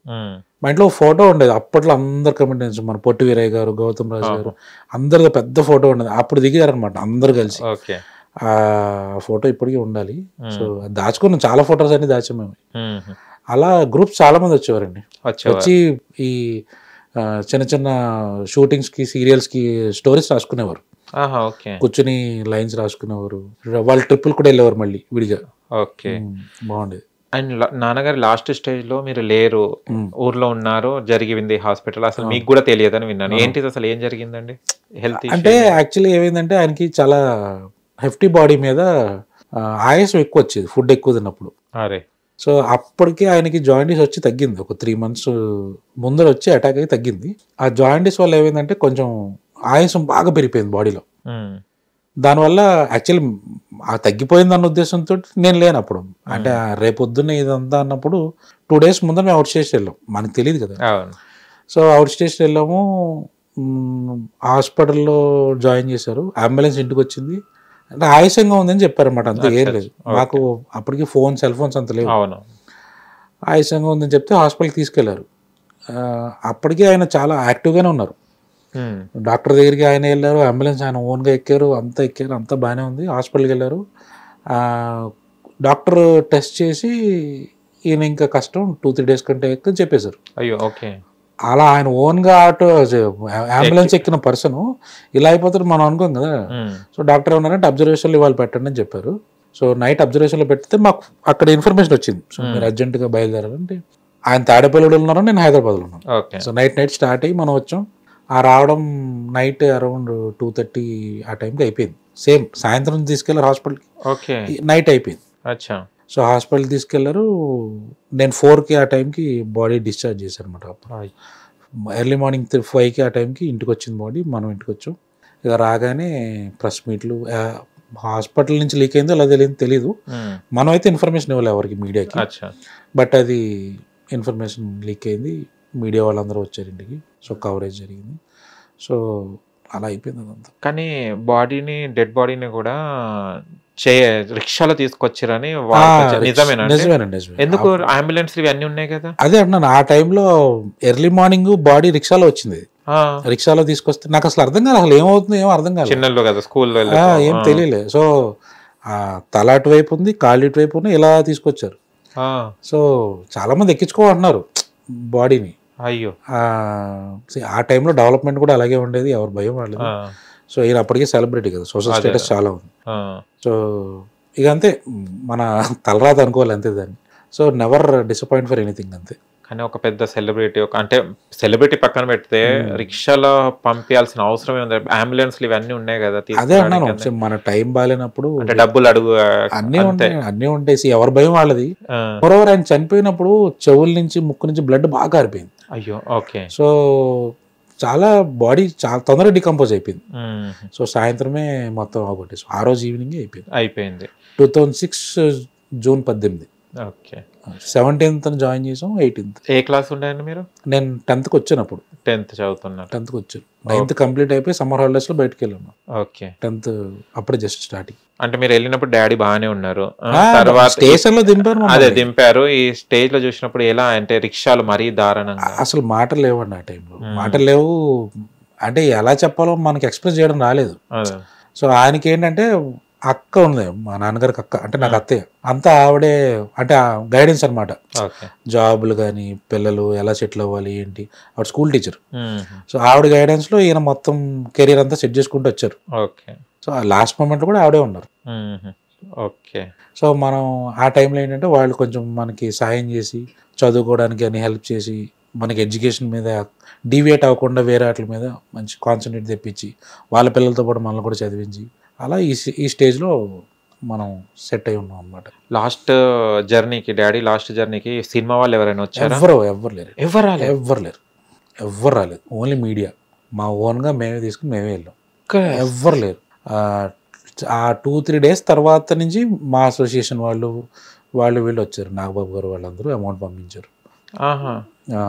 మా ఇంట్లో ఫోటో ఉండేది అప్పట్లో, అందరు కమిటీ, మన పొట్టి వీరయ్య గారు, గౌతమ్ రాజు గారు, అందరితో పెద్ద ఫోటో ఉండేది. అప్పుడు దిగారనమాట అందరు కలిసి. ఆ ఫోటో ఇప్పటికీ ఉండాలి. సో దాచుకున్నాం, చాలా ఫొటోస్ అన్ని దాచాం మేము. అలా గ్రూప్స్ చాలా మంది వచ్చేవారండి. వచ్చి ఈ చిన్న చిన్న షూటింగ్స్ కి, సీరియల్స్ కి స్టోరీస్ రాసుకునేవారు. కూర్చుని లైన్స్ రాసుకునేవారు. వాళ్ళ ట్రిప్పులు కూడా వెళ్ళేవారు మళ్ళీ విడిగా. ఓకే, బాగుండేది. అండ్ నాన్నగారు లాస్ట్ స్టేజ్ లో మీరు లేరు, ఊర్లో ఉన్నారు, జరిగింది హాస్పిటల్, అసలు మీకు కూడా తెలియదని విన్నాను. ఏంటిది అసలు, ఏం జరిగిందండి? హెల్త్ అంటే యాక్చువల్లీ ఏమైందంటే ఆయనకి చాలా హెఫ్టీ బాడీ మీద ఆయాసం ఎక్కువ వచ్చేది ఫుడ్ ఎక్కువ తిన్నప్పుడు. అరే. సో అప్పటికే ఆయనకి జాయింటీస్ వచ్చి తగ్గింది. ఒక 3 months ముందర వచ్చి అటాక్ అయ్యి తగ్గింది. ఆ జాయింటీస్ వల్ల ఏమైందంటే కొంచెం ఆయాసం బాగా పెరిగిపోయింది బాడీలో. దానివల్ల యాక్చువల్లీ ఆ తగ్గిపోయింది అన్న ఉద్దేశంతో నేను లేను అప్పుడు. అంటే రేపొద్దున్న ఇదంతా అన్నప్పుడు 2 days ముందర మేము అవుట్ స్టేషన్ వెళ్ళాం, మనకు తెలియదు కదా. సో అవుట్ స్టేషన్ వెళ్ళాము, హాస్పిటల్లో జాయిన్ చేశారు, అంబులెన్స్ ఇంటికి వచ్చింది. అంటే ఆయాసంగా ఉందని చెప్పారన్నమాట, అంతే, ఏం లేదు. మాకు అప్పటికి సెల్ ఫోన్స్ అంత లేవు. ఆయాసంగా ఉందని చెప్తే హాస్పిటల్కి తీసుకెళ్లారు. అప్పటికి ఆయన చాలా యాక్టివ్గానే ఉన్నారు. డాక్టర్ దగ్గరికి ఆయన వెళ్ళారు, అంబులెన్స్ ఆయన ఓన్గా ఎక్కారు, అంతా బాగానే ఉంది. హాస్పిటల్కి వెళ్ళారు. డాక్టర్ టెస్ట్ చేసి ఈయన ఇంకా కష్టం, 2-3 days కంటే ఎక్కువ చెప్పేశారు. అయ్యో, ఓకే. అలా ఆయన ఓన్గా అంబులెన్స్ ఎక్కిన పర్సన్ ఇలా అయిపోతారు మనం అనుకోం కదా. సో డాక్టర్ ఏమన్నారంటే అబ్జర్వేషన్లో ఇవాళ పెట్టండి అని చెప్పారు. సో నైట్ అబ్జర్వేషన్లో పెడితే మాకు అక్కడ ఇన్ఫర్మేషన్ వచ్చింది. సో మీరు అర్జెంటుగా బయలుదేరాలంటే, ఆయన తాడేపల్లిలో ఉన్నారు, నేను హైదరాబాద్లో ఉన్నాను. సో నైట్ స్టార్ట్ అయ్యి మనం వచ్చాం. ఆ రావడం నైట్ అరౌండ్ 2:30 ఆ టైంకి అయిపోయింది. సేమ్ సాయంత్రం తీసుకెళ్లారు హాస్పిటల్కి, నైట్ అయిపోయింది. సో హాస్పిటల్ తీసుకెళ్లారు. నేను 4కి ఆ టైంకి బాడీ డిశ్చార్జ్ చేశారు అనమాట. ఎర్లీ మార్నింగ్ 5కి ఆ టైంకి ఇంటికి వచ్చింది బాడీ. మనం ఇంటికి వచ్చాం. ఇక రాగానే ప్రెస్ మీట్లు, హాస్పిటల్ నుంచి లీక్ అయిందో అలా తెలీదు. మనం అయితే ఇన్ఫర్మేషన్ ఇవ్వాలి ఎవరికి, మీడియాకి. బట్ అది ఇన్ఫర్మేషన్ లీక్ అయింది, మీడియా వాళ్ళందరూ వచ్చారు ఇంటికి. సో కవరేజ్ జరిగింది. సో అలా అయిపోయింది అదంతా. కానీ బాడీని, డెడ్ బాడీని కూడా రిక్షాలో తీసుకొచ్చారని నిజమేనండి. ఎందుకు? అంబులెన్స్ ఇవన్నీ ఉన్నాయి కదా. అదే అంటున్నాను, ఆ టైంలో ఎర్లీ మార్నింగ్ బాడీ రిక్షాలో వచ్చింది. రిక్షాలో తీసుకొస్తే నాకు అసలు అర్థం కాదు, అసలు ఏమవుతుంది ఏమో అర్థం కాదు. చిన్నలో కదా, స్కూల్లో ఏం తెలియలే. సో తల అటువైపు ఉంది, కాళ్ళు ఇటువైపు ఉన్నాయి, ఇలా తీసుకొచ్చారు. సో చాలా మంది ఎక్కించుకోమంటున్నారు బాడీని. అయ్యో, ఆ టైంలో డెవలప్మెంట్ కూడా అలాగే ఉండేది, ఎవరు భయం వాళ్ళది. సో ఈయన అప్పటికే సెలబ్రిటీ కదా, సోషల్ స్టేటస్ చాలా ఉంది. సో ఇక అంతే, మన తలరాత అనుకోవాలి అంతే దాన్ని. So never disappoint for anything, అంతే. కానీ ఒక పెద్ద సెలబ్రిటీ, అంటే సెలబ్రిటీ పక్కన పెడితే రిక్షాలో పంపించాల్సిన అవసరం ఉంది, అంబులెన్స్లు ఇవన్నీ ఉన్నాయి కదా. అదే అన్నాను, మన టైం బాగాలేనప్పుడు డబ్బులు అడుగు అన్నీ ఉంటాయి, ఎవరి భయం వాళ్ళది. మరోవర్ ఆయన చనిపోయినప్పుడు చెవుల నుంచి, ముక్కు నుంచి బ్లడ్ బాగా కారిపోయింది. అయ్యో, ఓకే. సో చాలా బాడీ చాలా తొందరగా డికంపోజ్ అయిపోయింది. సో సాయంత్రమే మొత్తం అవగొట్టేసి ఆ రోజు ఈవినింగ్ అయిపోయింది. 2006 June 18. ఓకే. 17th జాయిన్ చేసాం, 18th. ఏ క్లాస్ ఉండేయండి మీరు? నేను 10th వచ్చిన అప్పుడు. 10th చదువుతున్నారు. 10th వచ్చాను. 9th కంప్లీట్ అయిపోయి సమ్మర్ హాలిడేస్లో బయటకు వెళ్ళాను. ఓకే. 10th అప్పుడే జస్ట్ స్టార్టింగ్. అంటే మీరు వెళ్ళినప్పుడు డాడీ బాగానే ఉన్నారు, తర్వాత స్టేషన్ లో దింపారు. అదే దింపారు. ఈ స్టేజ్ లో చూసినప్పుడు ఎలా అంటే రిక్షాలు మరీ దారుణంగా, అసలు మాటలు లేవండి ఆ టైంలో. మాటలు లేవు అంటే ఎలా చెప్పాలో మనకి ఎక్స్ప్రెస్ చేయడం రాలేదు. సో ఆయనకి ఏంటంటే అక్క ఉంది, మా నాన్నగారికి అక్క, అంటే నాకు అత్తయ్య, అంతా ఆవిడే అంటే గైడెన్స్ అనమాట. జాబ్లు కానీ పిల్లలు ఎలా సెటిల్ అవ్వాలి ఏంటి, ఆవిడ స్కూల్ టీచర్. సో ఆవిడ గైడెన్స్ లో ఈయన మొత్తం కెరీర్ అంతా సెట్ చేసుకుంటూ వచ్చారు. సో ఆ లాస్ట్ మూమెంట్ కూడా ఆవిడే ఉన్నారు. ఓకే. సో మనం ఆ టైంలో ఏంటంటే వాళ్ళు కొంచెం మనకి సాయం చేసి చదువుకోవడానికి అని హెల్ప్ చేసి మనకి ఎడ్యుకేషన్ మీద డీవియేట్ అవ్వకుండా వేరే వాటి మీద మంచి కాన్సన్ట్రేట్ తెప్పించి వాళ్ళ పిల్లలతో పాటు మనల్ని కూడా చదివించి అలా ఈ స్టేజ్లో మనం సెట్ అయి ఉన్నాం అనమాట. లాస్ట్ జర్నీకి, డాడీ లాస్ట్ జర్నీకి సినిమా వాళ్ళు ఎవరైనా వచ్చారా? ఎవరు లేరు. ఎవ్వరు రాలేదు. Only media. మా ఓన్గా మేమే తీసుకుని మేమే వెళ్ళాం. ఎవ్వరు లేరు. ఆ 2-3 days తర్వాత నుంచి మా అసోసియేషన్ వాళ్ళు వీళ్ళు వచ్చారు. నాగబాబు గారు వాళ్ళందరూ అమౌంట్ పంపించారు.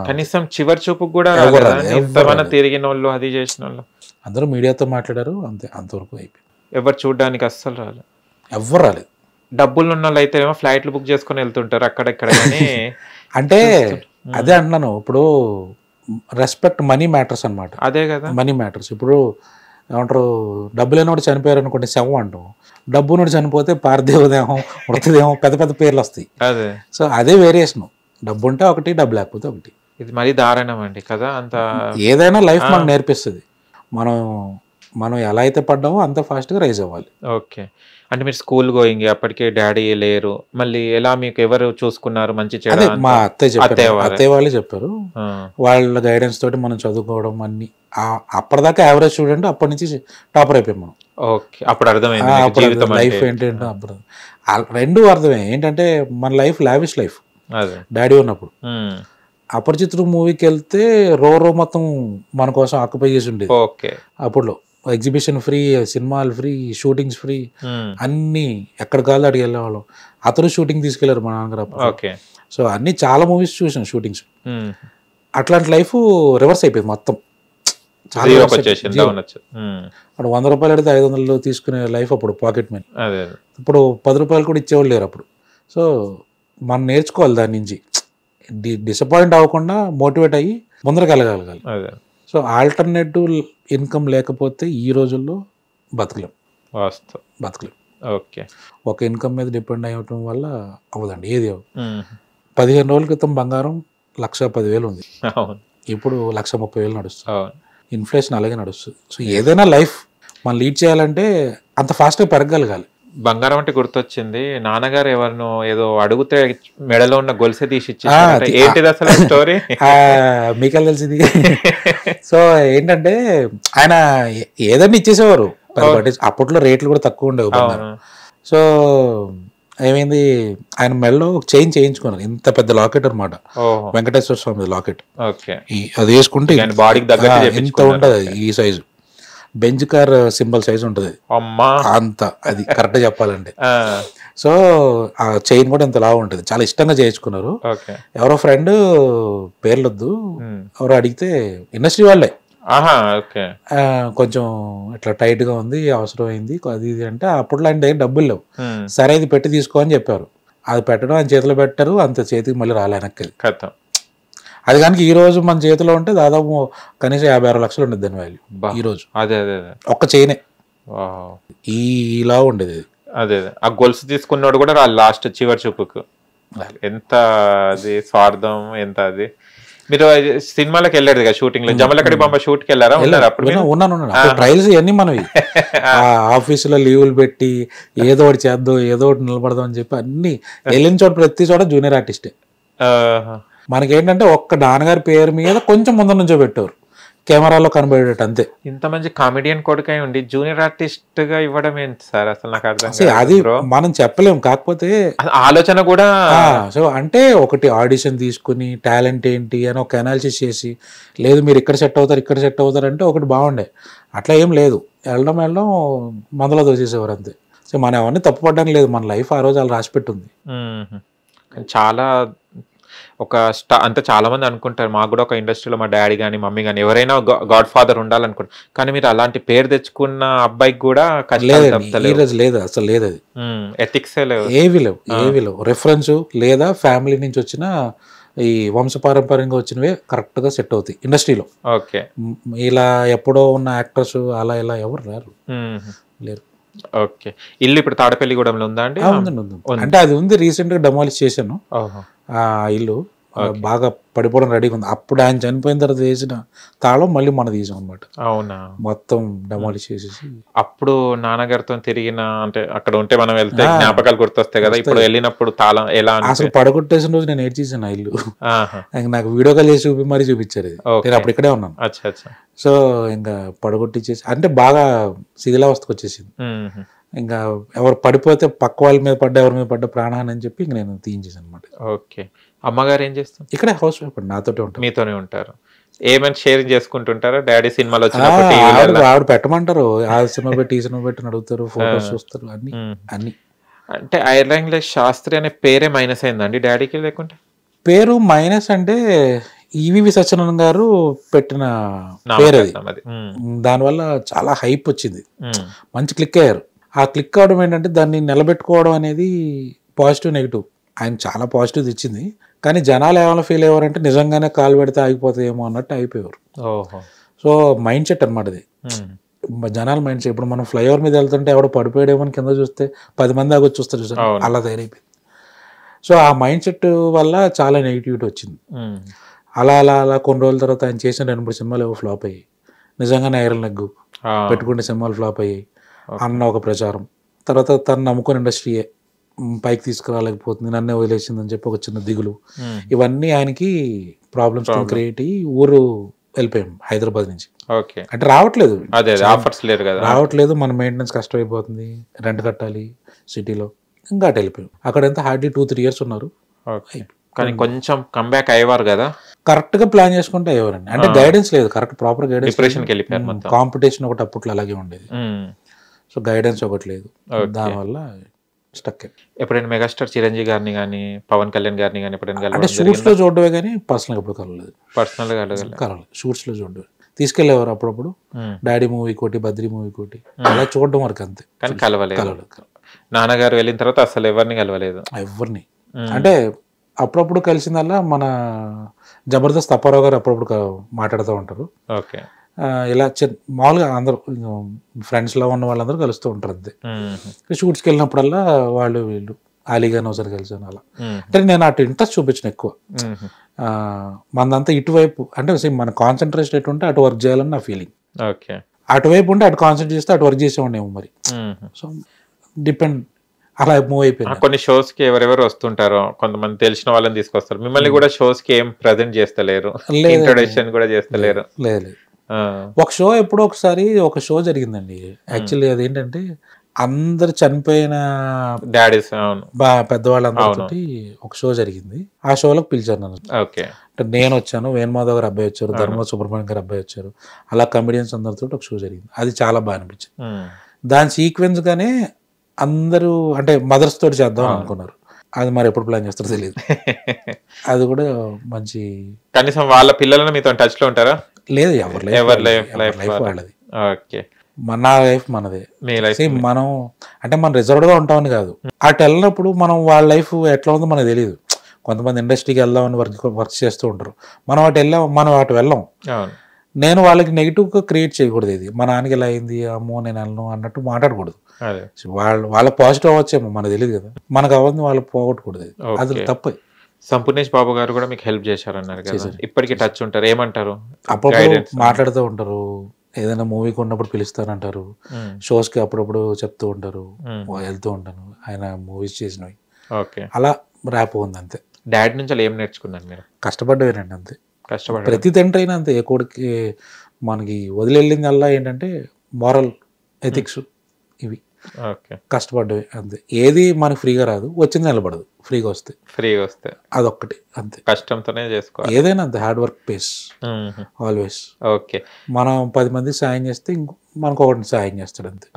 కనీసం చివరి చూపుకు కూడా తిరిగిన వాళ్ళు, అది చేసిన వాళ్ళు అందరూ మీడియాతో మాట్లాడారు. అంతవరకు అయిపోయింది. ఎవరు చూడడానికి అస్సలు రాలేదు. ఎవ్వరు రాలేదు. డబ్బులు ఉన్న వాళ్ళు అయితే ఏమో ఫ్లైట్లు బుక్ చేసుకుని వెళ్తుంటారు అక్కడెక్కడ. అంటే అదే అంటున్నాను, ఇప్పుడు రెస్పెక్ట్ మనీ మ్యాటర్స్ అనమాట. అదే కదా, మనీ మ్యాటర్స్. ఇప్పుడు ఏమంటారు, డబ్బు లేనివాడు చనిపోయారు అనుకోండి, శవం అంటాం. డబ్బు నుండి చనిపోతే పార్థివదేహం, మృతదేహం, పెద్ద పెద్ద పేర్లు వస్తాయి. అదే. సో అదే వేరియేషన్. డబ్బు ఉంటే ఒకటి, డబ్బు లేకపోతే ఒకటి. ఇది మరీ దారుణం అండి కదా. అంత ఏదైనా లైఫ్ మనకు నేర్పిస్తుంది. మనం ఎలా అయితే పడ్డామో అంత ఫాస్ట్గా రైజ్ అవ్వాలి. ఓకే. అంటే మీరు స్కూల్ గోయింగ్, అప్పటికే డాడీ లేరు, మళ్ళీ ఎలా మీకు ఎవరు చూసుకున్నారు? మంచి చెడు మా అత్తయ్య వాళ్ళే చెప్పారు. వాళ్ళ గైడెన్స్ తోటి మనం చదువుకోవడం అన్ని. అప్పటిదాకా యావరేజ్ స్టూడెంట్, అప్పటి నుంచి టాపర్ అయిపోయాం మనం. ఓకే. అప్పుడు అర్థమైంది లైఫ్ ఏంటంటే. అప్పుడు రెండు అర్థమే. ఏంటంటే మన లైఫ్ లావిష్ లైఫ్ డాడీ ఉన్నప్పుడు. అపరిచితుడు మూవీకి వెళ్తే రో మొత్తం మన కోసం ఆక్యుపై చేసి ఉండేది. అప్పుడు ఎగ్జిబిషన్ ఫ్రీ, సినిమాలు ఫ్రీ, షూటింగ్స్ ఫ్రీ, అన్ని ఎక్కడ కాదు అడిగి వెళ్ళేవాళ్ళం. అతను షూటింగ్ తీసుకెళ్లారు మా నాన్నగారు. సో అన్ని చాలా మూవీస్ చూసాను షూటింగ్స్. అట్లాంటి లైఫ్ రివర్స్ అయిపోయింది మొత్తం. చాలా అప్పుడు 100 రూపాయలు అడిగితే 500 తీసుకునే లైఫ్ అప్పుడు పాకెట్ మనీ. ఇప్పుడు 10 రూపాయలు కూడా ఇచ్చేవాళ్ళు లేరు అప్పుడు. సో మనం నేర్చుకోవాలి దాని నుంచి. డిసప్పాయింట్ అవ్వకుండా మోటివేట్ అయ్యి ముందరకు వెళ్ళగలగాలి. సో ఆల్టర్నేటివ్ ఇన్కమ్ లేకపోతే ఈ రోజుల్లో బతకలేం. ఓకే. ఒక ఇన్కమ్ మీద డిపెండ్ అయ్యటం వల్ల అవ్వదండి, ఏది అవ్వదు. 15 రోజుల క్రితం బంగారం 1,10,000 ఉంది, ఇప్పుడు 1,30,000 నడుస్తుంది. ఇన్ఫ్లేషన్ అలాగే నడుస్తుంది. సో ఏదైనా లైఫ్ మనం లీడ్ చేయాలంటే అంత ఫాస్ట్గా పెరగగలగాలి. బంగారం అంటే గుర్తొచ్చింది, నాన్నగారు ఎవరినో ఏదో అడిగితే మెడలో ఉన్న గొలుసే తీసి ఇచ్చేసారు. ఏంటిది అసలు స్టోరీ? మీకెళ్ళి తెలిసింది. సో ఏంటంటే ఆయన ఏదైనా ఇచ్చేసేవారు. అప్పట్లో రేట్లు కూడా తక్కువ ఉండేవి. సో ఏమైంది, ఆయన మెడలో చైన్ చేయించుకున్నారు. ఇంత పెద్ద లాకెట్ అనమాట, వెంకటేశ్వర స్వామి లాకెట్. అది వేసుకుంటే ఎంత ఉంటుంది, అది ఈ size Benz car symbol size ఉంటుంది అంత. అది కరెక్ట్ చెప్పాలంటే. సో ఆ చైన్ కూడా ఇంత లావు ఉంటుంది. చాలా ఇష్టంగా చేయించుకున్నారు. ఎవరో ఫ్రెండ్, పేర్లొద్దు, ఎవరో అడిగితే ఇండస్ట్రీ వాళ్ళే, కొంచెం ఇట్లా టైట్ గా ఉంది, అవసరం అయింది అది ఇది అంటే, అప్పట్లో ఆయన దగ్గర డబ్బులు లేవు. సరే ఇది పెట్టి తీసుకో అని చెప్పారు. అది పెట్టడం ఆయన చేతిలో పెట్టారు, అంత చేతికి మళ్ళీ రాలే వెనక్కి. అది కానీ ఈ రోజు మన చేతిలో ఉంటే దాదాపు కనీసం 50-60 లక్షలు ఉండేది దాని వాల్యూ ఈ రోజు. అదే ఒక్క చైనే ఇలా ఉండేది. అదే ఆ గొలుసు తీసుకున్నాడు కూడా లాస్ట్ చివరి చూపుకు. ఎంత అది స్వార్థం, ఎంత అది. మీరు సినిమాలకు వెళ్ళారు కదా షూటింగ్ లో, జమలకడి బాంబ షూట్ కి వెళ్ళారా? ఉన్నాను. ట్రయల్స్ ఇవన్నీ మనవి. ఆఫీసులో లీవులు పెట్టి ఏదో ఒకటి చేద్దాం, ఏదో ఒకటి నిలబడదాం అని చెప్పి అన్ని వెళ్ళిన చోట ప్రతి చోట జూనియర్ ఆర్టిస్టే. మనకేంటంటే ఒక్క నాన్నగారి పేరు మీద కొంచెం ముందు నుంచో పెట్టారు, కెమెరాలో కనబడేటట్టు అంతే. ఇంత మంచి కామెడియన్ కొడుకై ఉండి జూనియర్ ఆర్టిస్ట్ గా ఇవ్వడం ఏంటి సార్? అసలు నాకు అర్థం అది మనం చెప్పలేం. కాకపోతే ఆలోచన కూడా. సో అంటే ఒకటి ఆడిషన్ తీసుకుని టాలెంట్ ఏంటి అని ఒక అనాలిసిస్ చేసి, లేదు మీరు ఇక్కడ సెట్ అవుతారు అంటే ఒకటి బాగుండే. అట్లా ఏం లేదు, వెళ్ళడం మందులో దోసేసేవారు అంతే. సో మనం అవన్నీ తప్పుపడడానికి లేదు, మన లైఫ్ ఆ రోజు అలా రాసిపెట్టుంది. కానీ చాలా ఒక అంటే చాలా మంది అనుకుంటారు, మాకు కూడా ఒక ఇండస్ట్రీలో మా డాడీ కానీ మమ్మీ కానీ ఎవరైనా గాడ్ ఫాదర్ ఉండాలనుకుంటారు, కానీ మీరు అలాంటి పేరు తెచ్చుకున్న అబ్బాయికి కూడా కష్టాలు లేదండి, ఈ తప్పలేవు. రోజు లేదు, అసలు లేదు. అది ఎథిక్సే లేవు. ఏవి లేవు. రెఫరెన్స్ లేదా ఫ్యామిలీ నుంచి వచ్చిన ఈ వంశపారంపర్యంగా వచ్చినవే కరెక్ట్ గా సెట్ అవుతాయి ఇండస్ట్రీలో. ఓకే. ఇలా ఎప్పుడో ఉన్న యాక్టర్స్ అలా ఇలా ఎవరు రారు, లేరు. ఓకే. ఇల్లు ఇప్పుడు తాడపల్లిగూడెంలో ఉందా అండి? ఉందండి. అంటే అది ఉంది, రీసెంట్ గా డెమాలిష్ చేశాను ఆ ఇల్లు. బాగా పడిపోవడం రెడీగా ఉంది. అప్పుడు ఆయన చనిపోయిన తర్వాత వేసిన తాళం మళ్ళీ మన తీసాం అనమాట. అవునా? మొత్తం డెమాలిష్ చేసేసి. అప్పుడు నాన్నగారితో తిరిగిన, అంటే అక్కడ ఉంటే మనం వెళ్తే జ్ఞాపకాలు గుర్తొస్తాయి కదా, ఇప్పుడు వెళ్ళినప్పుడు తాళం ఎలా? అసలు పడగొట్టేసిన రోజు నేను ఏడ్చేసాను ఆ ఇల్లు. నాకు వీడియో కాల్ చేసి మరీ చూపించారు ఇది. నేను అప్పుడు ఇక్కడే ఉన్నాను. సో ఇంకా పడగొట్టించేసి, అంటే బాగా శిథిలావస్థకు వచ్చేసింది. ఇంకా ఎవరు పడిపోతే పక్క వాళ్ళ మీద పడ్డా, ఎవరి మీద పడ్డా ప్రాణహాని అని చెప్పి ఇంక నేను తీయించేసాను అనమాట. ఓకే. అమ్మగారు ఏం చేస్తారు? ఇక్కడే హౌస్ వైఫ్ అండి, నాతోటే ఉంటారు. మీతోనే ఉంటారు. ఏమైనా షేరింగ్ చేసుకుంటుంటారా? డాడీ సినిమాలో వచ్చినప్పుడు ఆవిడ పెట్టమంటారు, ఆ సినిమా పెట్టి ఈ సినిమా పెట్టి అడుగుతారు, ఫోటోస్ చూస్తారు, అన్ని. అంటే ఐర్లాండ్ శాస్త్రి అనే పేరే మైనస్ అయిందండి డాడీకి? లేకుంటే పేరు మైనస్ అంటే ఈవివి సత్యనారాయణ గారు పెట్టిన పేరు అది. దానివల్ల చాలా హైప్ వచ్చింది, మంచి క్లిక్ అయ్యారు. ఆ క్లిక్ అవడం ఏంటంటే దాన్ని నిలబెట్టుకోవడం అనేది పాజిటివ్ నెగిటివ్. ఆయన చాలా పాజిటివ్ ఇచ్చింది, కానీ జనాలు ఏమైనా ఫీల్ అయ్యారంటే నిజంగానే కాలు పెడితే ఆగిపోతాయేమో అన్నట్టు అయిపోయారు. సో మైండ్ సెట్ అనమాట అది, జనాల మైండ్ సెట్. ఇప్పుడు మనం ఫ్లైఓవర్ మీద వెళ్తుంటే ఎవడో పడిపోయాడేమో కింద చూస్తే 10 మంది ఆగొచ్చి చూస్తారు చూసారు, అలా తయారైపోయింది. సో ఆ మైండ్ సెట్ వల్ల చాలా నెగిటివిటీ వచ్చింది. అలా అలా అలా కొన్ని రోజుల తర్వాత ఆయన చేసిన 2-3 సినిమాలు ఏవో ఫ్లాప్ అయ్యాయి. నిజంగానే ఐరన్ లెగ్ పెట్టుకునే సినిమాలు ఫ్లాప్ అయ్యాయి అన్న ఒక ప్రచారం. తర్వాత తను నమ్ముకుని ఇండస్ట్రీయే పైకి తీసుకురాలేకపోతుంది, నన్నే వదిలేసిందని చెప్పి ఒక చిన్న దిగులు. ఇవన్నీ ఆయనకి ప్రాబ్లమ్స్ క్రియేట్ అయ్యి ఊరు వెళ్ళిపోయాం హైదరాబాద్ నుంచి. అంటే రావట్లేదు, రావట్లేదు, మన మెయింటెనెన్స్ కష్టమైపోతుంది, రెంట్ కట్టాలి సిటీలో. ఇంకా అటు వెళ్ళిపోయాం. అక్కడ ఎంత హార్డ్లీ 2-3 years ఉన్నారు. కానీ కొంచెం కంబ్యాక్ అయ్యేవారు కదా, కరెక్ట్ గా ప్లాన్ చేసుకుంటే అయ్యేవారండి. అంటే గైడెన్స్ లేదు, కరెక్ట్ ప్రాపర్ గైడెన్స్. కాంపిటీషన్ ఒకటి అప్పట్లో అలాగే ఉండేది, సో గైడెన్స్ ఒకటి లేదు, దానివల్ల స్టక్. ఎప్పుడైనా మెగాస్టార్ చిరంజీవి గారిని కానీ పవన్ కళ్యాణ్ గారిని కానీ ఎప్పుడైనా అంటే షూట్స్ లో చూడడమే కానీ పర్సనల్ ఎప్పుడు కలవలేదు. కలవలేదు, షూట్స్ లో చూడడమే. తీసుకెళ్లేవారు అప్పుడప్పుడు, డాడీ మూవీ కోటి, బద్రీ మూవీ కోటి, అలా చూడడం వరకు అంతే, కానీ కలవలేదు. నాన్నగారు వెళ్ళిన తర్వాత అసలు ఎవరిని కలవలేదు, ఎవరిని. అంటే అప్పుడప్పుడు కలిసిందల్లా మన జబర్దస్త్ అప్పారావు గారు అప్పుడప్పుడు మాట్లాడుతూ ఉంటారు. ఇలా మామూలుగా అందరూ ఫ్రెండ్స్ లో ఉన్న వాళ్ళందరూ కలుస్తూ ఉంటారు అంతే. షూట్స్కి వెళ్ళినప్పుడల్లా వాళ్ళు వీళ్ళు ఆలీగాని ఒకసారి కలిసాను. అలా అంటే నేను అటు ఇంట్రెస్ట్ చూపించిన ఎక్కువ. మనదంతా ఇటువైపు అంటే మన కాన్సన్ట్రేషన్ ఎటు ఉంటే అటు వర్క్ చేయాలని నా ఫీలింగ్. అటువైపు ఉంటే అటు కాన్సన్ట్రేట్ చేస్తే అటు వర్క్ చేసేవాడినేమో మరి. సో డిపెండ్, అలా మూవ్ అయిపోయింది. కొన్ని షోస్ కి ఎవరెవరు వస్తుంటారో కొంతమంది తెలిసిన వాళ్ళని తీసుకొస్తారు, మిమ్మల్ని కూడా షోస్ కి ఏం ప్రెజెంట్ చేస్తలేరు, ఇంట్రొడక్షన్ కూడా చేస్తలేరు? లేదు. ఒక షో ఎప్పుడో ఒకసారి ఒక షో జరిగిందండి. యాక్చువల్లీ అదేంటంటే అందరు చనిపోయిన డాడీస్ పెద్దవాళ్ళందరితో ఒక షో జరిగింది. ఆ షోలోకి పిలిచారు నన్ను. అంటే నేను వచ్చాను, వేణుమాధవ్ గారు అబ్బాయి వచ్చారు, ధర్మ సుబ్రహ్మణ్యం గారు అబ్బాయి వచ్చారు, అలా కమెడియన్స్ అందరితో ఒక షో జరిగింది. అది చాలా బాగా అనిపించింది. దాని సీక్వెన్స్ గానే అందరూ అంటే మదర్స్ తోటి చేద్దాం అనుకున్నారు. అది మరి ఎప్పుడు ప్లాన్ చేస్తారో తెలియదు. అది కూడా మంచి, కనీసం వాళ్ళ పిల్లలను మీతో టచ్ లో ఉంటారా? లేదు, ఎవరి లైఫ్ వాళ్ళది, మన లైఫ్ మనదే. మనం అంటే మనం రిజర్వ్డ్ గా ఉంటామని కాదు, అటు వెళ్ళినప్పుడు మనం వాళ్ళ లైఫ్ ఎట్లా ఉందో మనకు తెలియదు. కొంతమంది ఇండస్ట్రీకి వెళ్దామని వర్క్ చేస్తూ ఉంటారు, మనం అటు వెళ్ళాం. నేను వాళ్ళకి నెగిటివ్ గా క్రియేట్ చేయకూడదు. ఇది మా నాన్నకి ఎలా అయింది, అమ్మో నేను వెళ్ళను అన్నట్టు మాట్లాడకూడదు. వాళ్ళ పాజిటివ్ అవ్వచ్చేమో మనకు తెలియదు కదా, మనకు అవ్వదు వాళ్ళు పోగొట్టకూడదు, అది తప్పు. సంపూర్ణేష్ బాబు గారు కూడా మీకు హెల్ప్ చేశారన్నారు కదా, ఇప్పటికీ టచ్ ఉంటారు, ఏమంటారు? అప్పుడప్పుడు మాట్లాడుతూ ఉంటారు, ఏదైనా మూవీకి ఉన్నప్పుడు పిలుస్తానంటారు, షోస్ కి అప్పుడప్పుడు చెప్తూ ఉంటారు, వెళ్తూ ఉంటాను ఆయన మూవీస్ చేసినవి. అలా ర్యాప్ ఉంది అంతే. డాడీ నుంచి ఏం నేర్చుకున్నాను మీరు? కష్టపడ్డవేనండి అంతే. ప్రతి తండ్రి అయినా అంతే, ఏ కొడుకు మనకి వదిలేళ్ళింది అలా ఏంటంటే మారల్ ఎథిక్స్ ఇవి కష్టపడ్డవి అంతే. ఏది మనకి ఫ్రీగా రాదు, వచ్చింది నిలబడదు. ఫ్రీగా వస్తే అదొక్కటి అంతే, కష్టంతోనే చేసుకోవాలి. ఏదైనా అంతే, హార్డ్ వర్క్ పేస్ ఆల్వేస్. మనం 10 మందికి సాయం చేస్తే మనకు ఒకటి సాయం చేస్తాడు అంతే.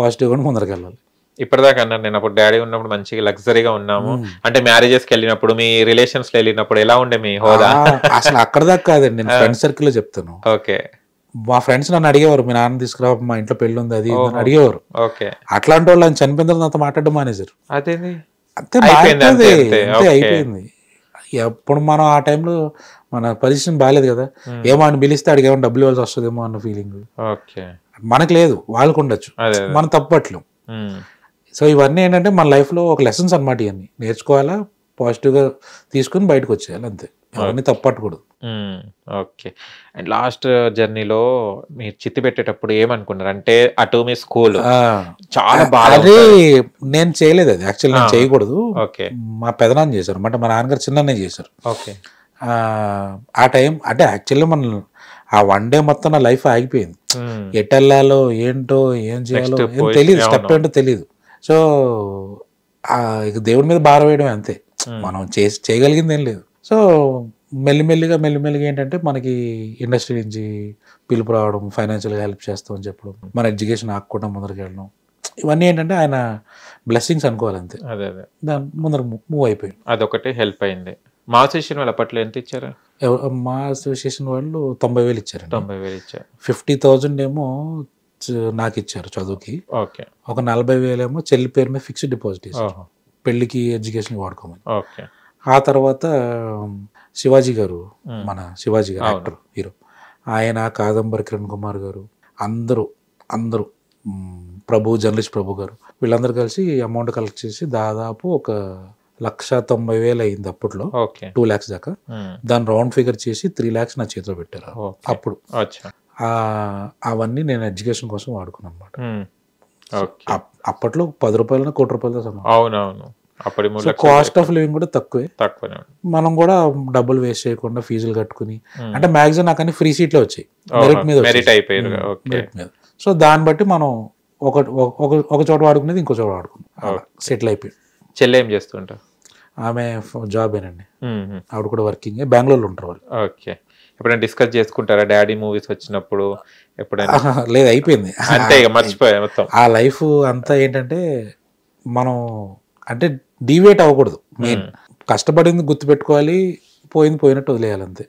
పాజిటివ్ గా ముందరికి వెళ్ళాలి. ఇప్పటిదాకా అన్నారు నేను అప్పుడు డాడీ ఉన్నప్పుడు మంచిగా లగ్జరీగా ఉన్నాము అంటే మ్యారేజెస్ కి వెళ్ళినప్పుడు మీ రిలేషన్స్ లో వెళ్ళినప్పుడు ఎలా ఉండే మీ హోదా అసలు అక్కడ దాకా కాదండి, నేను ఫ్రెండ్ సర్కిల్ లో చెప్తాను. ఓకే మా ఫ్రెండ్స్ నన్ను అడిగేవారు, మీ నాన్న తీసుకురా మా ఇంట్లో పెళ్లి ఉంది అది ఇది అని అడిగేవారు. ఓకే అట్లాంటి వాళ్ళు ఆయన చనిపోయిన తర్వాత నాతో మాట్లాడడం మానేశారు. అదేంది అంతే అయిపోయింది, మాట్లాడేది, అంతే, అంతే ఓకే. అయిపోయింది. ఎప్పుడు మనం ఆ టైంలో మన పొజిషన్ బాగాలేదు కదా, ఏమో అని పిలిస్తే అడిగి ఏమో డబ్బులు ఇవ్వాల్సి వస్తుందేమో అన్న ఫీలింగ్ ఓకే మనకు లేదు, వాళ్ళకు ఉండొచ్చు, అదే మనం తప్పట్లేం. సో ఇవన్నీ ఏంటంటే మన లైఫ్లో ఒక లెసన్స్ అనమాట, ఇవన్నీ నేర్చుకోవాలా, పాజిటివ్గా తీసుకుని బయటకు వచ్చేయాలి అంతే, అవన్నీ తప్పట్టకూడదు. ఓకే. అండ్ లాస్ట్ జర్నీలో మీరు చిత్తి పెట్టేటప్పుడు ఏమనుకున్నారు అంటే అటు మీ స్కూల్ చాలా బాగా అది నేను చేయలేదు, అది యాక్చువల్లీ నేను చేయకూడదు. ఓకే మా పెదనాన్న చేశారు అనమాట, మా నాన్నగారు చిన్ననే చేశారు. ఓకే ఆ టైం అంటే యాక్చువల్లీ మన ఆ వన్ డే మొత్తం నా లైఫ్ ఆగిపోయింది. ఎటు వెళ్ళాలో ఏంటో ఏం చేయాలో ఏం తెలియదు, స్టెప్ ఏంటో తెలియదు. సో ఇక దేవుడి మీద భారం వేయడమే అంతే, మనం చేయగలిగింది ఏం లేదు. సో మెల్లిమెల్లిగా ఏంటంటే మనకి ఇండస్ట్రీ నుంచి పిలుపు రావడం, ఫైనాన్షియల్గా హెల్ప్ చేస్తామని చెప్పడం, మన ఎడ్యుకేషన్ ఆకుండా ముందరికి వెళ్ళడం, ఇవన్నీ ఏంటంటే ఆయన బ్లెస్సింగ్స్ అనుకోవాలి అంతే. అదే అదే దాని ముందర మూవ్ అయిపోయింది. అదొకటి హెల్ప్ అయింది. మా అసోసియేషన్ వాళ్ళు అప్పట్లో ఎంత ఇచ్చారు? మా అసోసియేషన్ వాళ్ళు 90,000 ఇచ్చారు. 90,000 ఇచ్చారు. 50,000 ఏమో నాకు ఇచ్చారు చదువుకి. ఓకే. ఒక 40,000 ఏమో చెల్లి పేరు మీద ఫిక్స్డ్ డిపాజిట్ ఇచ్చారు, పెళ్లికి ఎడ్యుకేషన్కి వాడుకోమని. ఓకే. ఆ తర్వాత శివాజీ గారు, మన శివాజీ గారు యాక్టర్ హీరో, ఆయన, కాదంబరి కిరణ్ కుమార్ గారు, అందరూ ప్రభు, జర్నలిస్ట్ ప్రభు గారు, వీళ్ళందరూ కలిసి అమౌంట్ కలెక్ట్ చేసి దాదాపు ఒక 1,90,000 అయింది అప్పట్లో, 2 lakhs దాకా. దాన్ని రౌండ్ ఫిగర్ చేసి 3 lakhs నా చేతిలో పెట్టారు అప్పుడు. అవన్నీ నేను ఎడ్యుకేషన్ కోసం వాడుకున్నాను అనమాట. అప్పట్లో 10 రూపాయలు, ₹1,00,00,000 సమానం. అవునవును. కాస్ట్ ఆఫ్ లివింగ్ కూడా తక్కువే, మనం కూడా డబ్బులు వేస్ట్ చేయకుండా ఫీజులు కట్టుకుని, అంటే మ్యాక్సిమం నాకు అన్ని ఫ్రీ సీట్లే వచ్చాయి, మెరిట్ మీద. సో దాన్ని బట్టి మనం ఒక చోట వాడుకునేది ఇంకో చోట వాడుకున్నాం, సెటిల్ అయిపోయి. చెల్లె ఏం చేస్తుంటారు? ఆమె జాబేనండి, ఆవిడ కూడా వర్కింగ్, బెంగళూరులో ఉంటారు వాళ్ళు. ఓకే. ఎప్పుడైనా డిస్కస్ చేసుకుంటారా డాడీ మూవీస్ వచ్చినప్పుడు? ఎప్పుడైనా లేదు, అయిపోయింది అంతే, మర్చిపోయా మొత్తం. ఆ లైఫ్ అంతా ఏంటంటే మనం అంటే డివేట్ అవ్వకూడదు, మెయిన్ కష్టపడింది గుర్తుపెట్టుకోవాలి, పోయినట్టు వదిలేయాలి అంతే.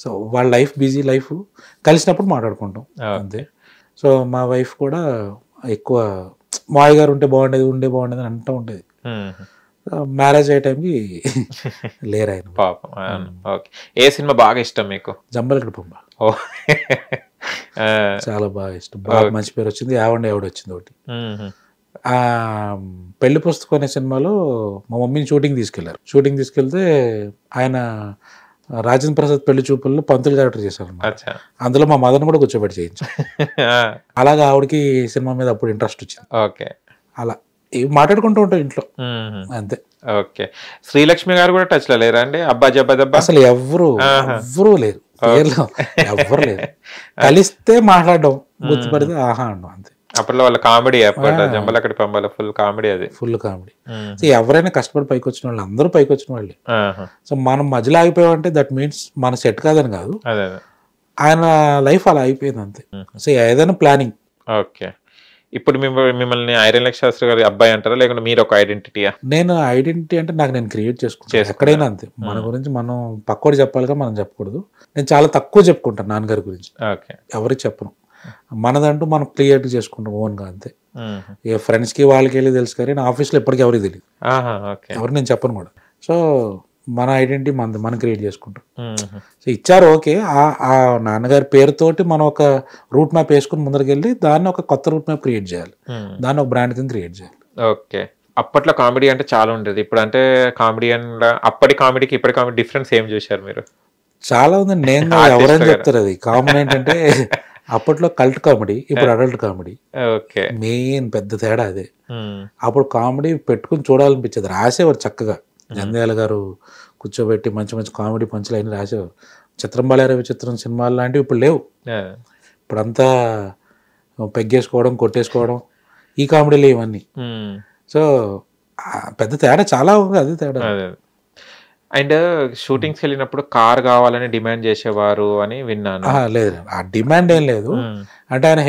సో వాళ్ళ లైఫ్ బిజీ లైఫ్, కలిసినప్పుడు మాట్లాడుకుంటాం అంతే. సో మా వైఫ్ కూడా ఎక్కువ మాయ గారు ఉంటే బాగుండేది అని అంటూ ఉండేది. మ్యారేజ్ అయ్యే టైంకి లేరు ఆయన. పాపం. ఓకే. ఏ సినిమా బాగా ఇష్టం మీకు? జంబలకడి పంప చాలా బాగా ఇష్టం, బాగా మంచి పేరు వచ్చింది. ఆవిడ వచ్చింది ఒకటి. పెళ్లి పుస్తకం అనే సినిమాలో మా మమ్మీని షూటింగ్ తీసుకెళ్తే ఆయన రాజేంద్ర ప్రసాద్ పెళ్లి చూపుల్లో పంతులు క్యారెక్టర్ చేశారు. అందులో మా మదర్ని కూడా కూర్చోబెట్టి చేయించారు. అలాగా ఆవిడకి సినిమా మీద అప్పుడు ఇంట్రెస్ట్ వచ్చింది. ఓకే. అలా మాట్లాడుకుంటూ ఉంటాం ఇంట్లో అంతే. ఓకే. శ్రీలక్ష్మి గారు కూడా టచ్ లో లేరా అండి? అబ్బా జబ్బా అసలు ఎవ్వరు లేరు, ఎవ్వరు లేరు. కలిస్తే మాట్లాడడం, గుర్తుపడితే ఆహా అండం అంతే. అప్పట్లో వాళ్ళ కామెడీ, జంబలకడి పంబల ఫుల్ కామెడీ, అది ఫుల్ కామెడీ. ఎవరైనా కష్టపడి పైకి వచ్చిన వాళ్ళు అందరూ పైకి వచ్చిన వాళ్ళే. సో మనం మధ్యలో ఆగిపోయామంటే దట్ మీన్స్ మన సెట్ కాదని కాదు, ఆయన లైఫ్ అలా అయిపోయింది అంతే. సో ఏదైనా ప్లానింగ్. ఓకే. ఇప్పుడు మిమ్మల్ని ఐరన్ లక్ష శాస్త్రి గారి అబ్బాయి అంటారా, లేకుంటే మీరు ఒక ఐడెంటిటీయా? నేను ఐడెంటిటీ అంటే నాకు నేను క్రియేట్ చేసుకుంటాను ఎక్కడైనా అంతే. మన గురించి మనం పక్కోడు చెప్పాలిగా, మనం చెప్పకూడదు. నేను చాలా తక్కువ చెప్పుకుంటాను నాన్నగారి గురించి, ఎవరికి చెప్పను. మనదంటూ మనం క్రియేట్ చేసుకుంటాం ఓన్గా అంతే. ఏ ఫ్రెండ్స్కి వాళ్ళకి వెళ్ళి తెలుసు, కానీ నా ఆఫీస్లో ఎప్పటికీ ఎవరికి తెలియదు, ఎవరికి నేను చెప్పను కూడా. సో మన ఐడెంటిటీ మనం క్రియేట్ చేసుకుంటాం. సో ఇచ్చారు ఓకే, ఆ నాన్నగారి పేరుతోటి మనం ఒక రూట్ మ్యాప్ వేసుకుని ముందరికి వెళ్ళి దాన్ని ఒక కొత్త రూట్ మ్యాప్ క్రియేట్ చేయాలి, దాన్ని ఒక బ్రాండ్ కింద క్రియేట్ చేయాలి. ఓకే. అప్పట్లో కామెడీ అంటే చాలా ఉండేది, ఇప్పుడు అంటే కామెడీ అండ్ అప్పటి కామెడీకి ఇప్పటి కామెడీ డిఫరెన్స్ ఏం చూశారు మీరు? చాలా ఉందండి. నేను ఎవరైనా చెప్తారు అది కామన్. ఏంటంటే అప్పట్లో కల్ట్ కామెడీ, ఇప్పుడు అడల్ట్ కామెడీ. మెయిన్ పెద్ద తేడా అదే. అప్పుడు కామెడీ పెట్టుకుని చూడాలనిపించేది, రాసేవారు చక్కగా. జంధ్యాల గారు కూర్చోబెట్టి మంచి మంచి కామెడీ పంచులు అయినా రాసేవారు. చిత్రం బాలార విచిత్రం సినిమాలు లాంటివి ఇప్పుడు లేవు. ఇప్పుడంతా పెగ్గేసుకోవడం, కొట్టేసుకోవడం, ఈ కామెడీలు ఇవన్నీ. సో పెద్ద తేడా చాలా ఉంది, అదే తేడా. అండ్ షూటింగ్స్ వెళ్ళినప్పుడు కార్ కావాలని డిమాండ్ చేసేవారు అని విన్నాను. లేదు ఆ డిమాండ్ ఏం లేదు. అంటే ఆయన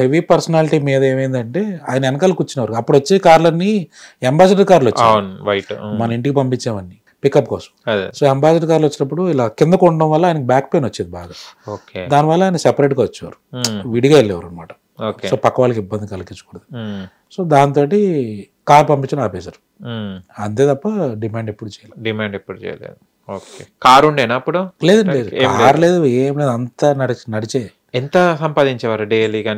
హెవీ పర్సనాలిటీ మీద ఏమైందంటే ఆయన వెనకాల కూర్చున్నారు. అప్పుడు వచ్చే కార్లన్నీ అంబాసిడర్ కార్లు వచ్చాయి, వైట్ మన ఇంటికి పంపించామని పికప్ కోసం. సో అంబాసిడర్ కార్లు వచ్చినప్పుడు ఇలా కిందకు ఉండడం వల్ల ఆయనకి బ్యాక్ పెయిన్ వచ్చేది బాగా. దానివల్ల ఆయన సెపరేట్ గా వచ్చేవారు, విడిగా వెళ్ళేవారు అనమాట. సో పక్క వాళ్ళకి ఇబ్బంది కలిగించకూడదు. సో దాంతో కార్ పంపించడం ఆపేశారు, అంతే తప్ప డిమాండ్ ఎప్పుడు చేయలేదు. ఓకే, కార్ ఉండేనా అప్పుడు? లేదు కార్ లేదు, ఏం లేదు, అంతా నడిచే. ఎంత సంపాదించేవారు డైలీకి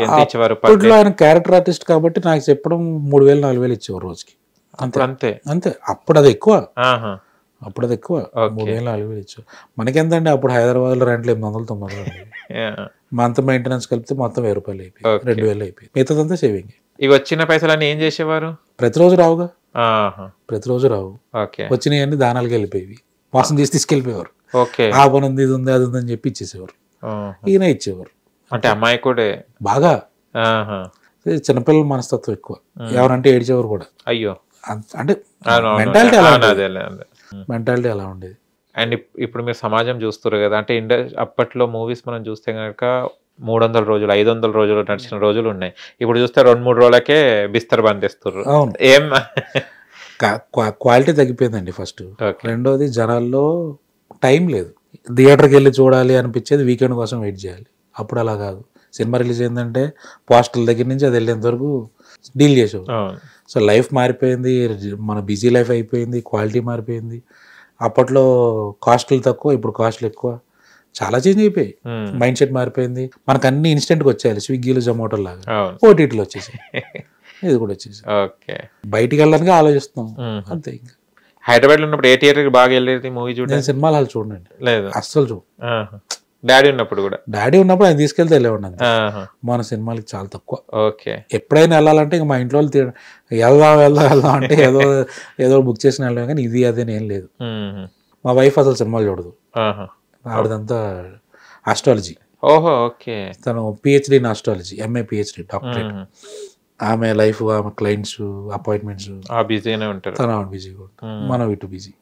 ఎంత ఇచ్చేవారు? అప్పట్లో ఆయన క్యారెక్టర్ ఆర్టిస్ట్ కాబట్టి నాకు చెప్పడం 3,000-4,000 ఇచ్చేవారు రోజుకి, అంతే. అప్పుడు అది ఎక్కువ, 3,000-4,000 ఇచ్చారు. మనకెంతండి అప్పుడు హైదరాబాద్ లో రెంట్లు 800-900 మంత్ మెయింటెనెన్స్ కలిపితే మొత్తం 1,000 రూపాయలు అయిపోయి 2,000 అయిపోయి, మిగతాదంతా సేవింగ్. ఇవి వచ్చిన పైసలన్నీ ఏం చేసేవారు? ప్రతిరోజు రావుగా, ప్రతిరోజు రావు. వచ్చినవన్నీ దానాలకి వెళ్ళిపోయి మోసం చేసి తీసుకెళ్ళిపోయేవారు. ఆ పని ఉంది, ఇది ఉంది, అది ఉందని చెప్పి ఇచ్చేసేవారు. ఈయన ఇచ్చేవారు. అంటే అమ్మాయి కూడా బాగా చిన్నపిల్లల మనస్తత్వం ఎక్కువ, ఎవరంటే ఏడ్చేవారు కూడా. అయ్యో, అంటే మెంటాలిటీ అలా ఉండేది. అండ్ ఇప్పుడు మీరు సమాజం చూస్తారు కదా, అంటే అప్పట్లో మూవీస్ మనం చూస్తే కనుక 300 రోజులు 500 రోజులు నడిచిన రోజులు ఉన్నాయి. ఇప్పుడు చూస్తే 2-3 రోజులకే బిస్తర్ బంధిస్తారు. ఏం క్వాలిటీ తగ్గిపోయిందండి ఫస్ట్. రెండోది జనాల్లో టైం లేదు, థియేటర్కి వెళ్ళి చూడాలి అనిపించేది వీకెండ్ కోసం వెయిట్ చేయాలి. అప్పుడు అలా కాదు, సినిమా రిలీజ్ అయిందంటే పోస్టర్ల దగ్గర నుంచి అది వెళ్ళేంత వరకు డీల్ చేసేవారు. సో లైఫ్ మారిపోయింది, మన బిజీ లైఫ్ అయిపోయింది, క్వాలిటీ మారిపోయింది. అప్పట్లో కాస్ట్లు తక్కువ, ఇప్పుడు కాస్ట్లు ఎక్కువ, చాలా చేంజ్ అయిపోయి మైండ్ సెట్ మారిపోయింది. మనకు అన్ని ఇన్స్టెంట్గా వచ్చేయాలి, స్విగ్గీలు జొమాటో లాగా ఓటీటీలు వచ్చేసి ఇది కూడా వచ్చేసి బయటికి వెళ్ళడానికి ఆలోచిస్తున్నాం అంతే. ఇంకా హైదరాబాద్ లో ఉన్నప్పుడు ఏ థియేటర్ బాగా వెళ్ళేది మూవీ చూడండి? సినిమా హాల్ చూడండి, లేదు అస్సలు చూడు. డాడీ ఉన్నప్పుడు ఆయన తీసుకెళ్తే వెళ్ళేవాడిని, మన సినిమాలకి చాలా తక్కువ. ఓకే, ఎప్పుడైనా వెళ్ళాలంటే ఇంకా మా ఇంట్లో వెళ్దాం అంటే ఏదో బుక్ చేసిన వెళ్ళాం, కానీ ఇది అదేని ఏం లేదు. మా వైఫ్ అసలు సినిమాలు చూడదు, ఆవిడదంతా ఆస్ట్రాలజీ. ఓహో, ఓకే. తను PhD in astrology, MA PhD doctorate. ఆమె లైఫ్, ఆమె క్లయింట్స్, అపాయింట్మెంట్స్ బిజీగానే ఉంటారు, తను బిజీగా ఉంటారు, మనం ఇటు బిజీ.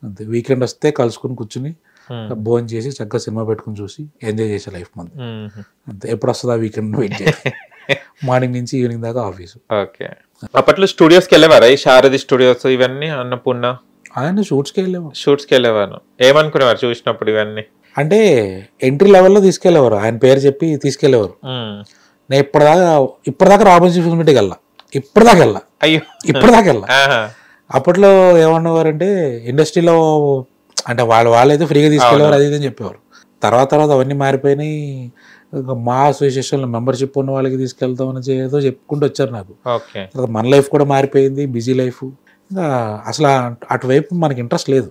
అంతే, వీకెండ్ వస్తే కలుసుకుని కూర్చుని భోజనం చేసి చక్కగా సినిమా పెట్టుకుని చూసి ఎంజాయ్ చేసే లైఫ్ మంది. అంతే, ఎప్పుడు వస్తుంది ఆ వీకెండ్ వెయిట్ చేయాలి, మార్నింగ్ నుంచి ఈవినింగ్ దాకా ఆఫీసు. ఓకే, అప్పట్లో స్టూడియోస్కి వెళ్ళేవారా? ఈ శారది స్టూడియోస్ ఇవన్నీ, అన్నపూర్ణ ఆయన షూట్స్కి వెళ్ళేవారు. ఏమనుకునేవారు చూసినప్పుడు ఇవన్నీ? అంటే ఎంట్రీ లెవెల్లో తీసుకెళ్లేవారు, ఆయన పేరు చెప్పి తీసుకెళ్లేవారు. నేను ఇప్పటిదాకా రామోజీ ఫిల్మ్ సిటీకి వెళ్ళా, ఇప్పటిదాకా వెళ్ళా. అప్పట్లో ఏమన్నవారంటే ఇండస్ట్రీలో అంటే వాళ్ళైతే ఫ్రీగా తీసుకెళ్ళేవారు, అది ఇది అని చెప్పేవారు. తర్వాత అవన్నీ మారిపోయినాయి. మా అసోసియేషన్లో మెంబర్షిప్ ఉన్న వాళ్ళకి తీసుకెళ్తామని ఏదో చెప్పుకుంటూ వచ్చారు నాకు. తర్వాత మన లైఫ్ కూడా మారిపోయింది, బిజీ లైఫ్. ఇంకా అసలు అటువైపు మనకి ఇంట్రెస్ట్ లేదు.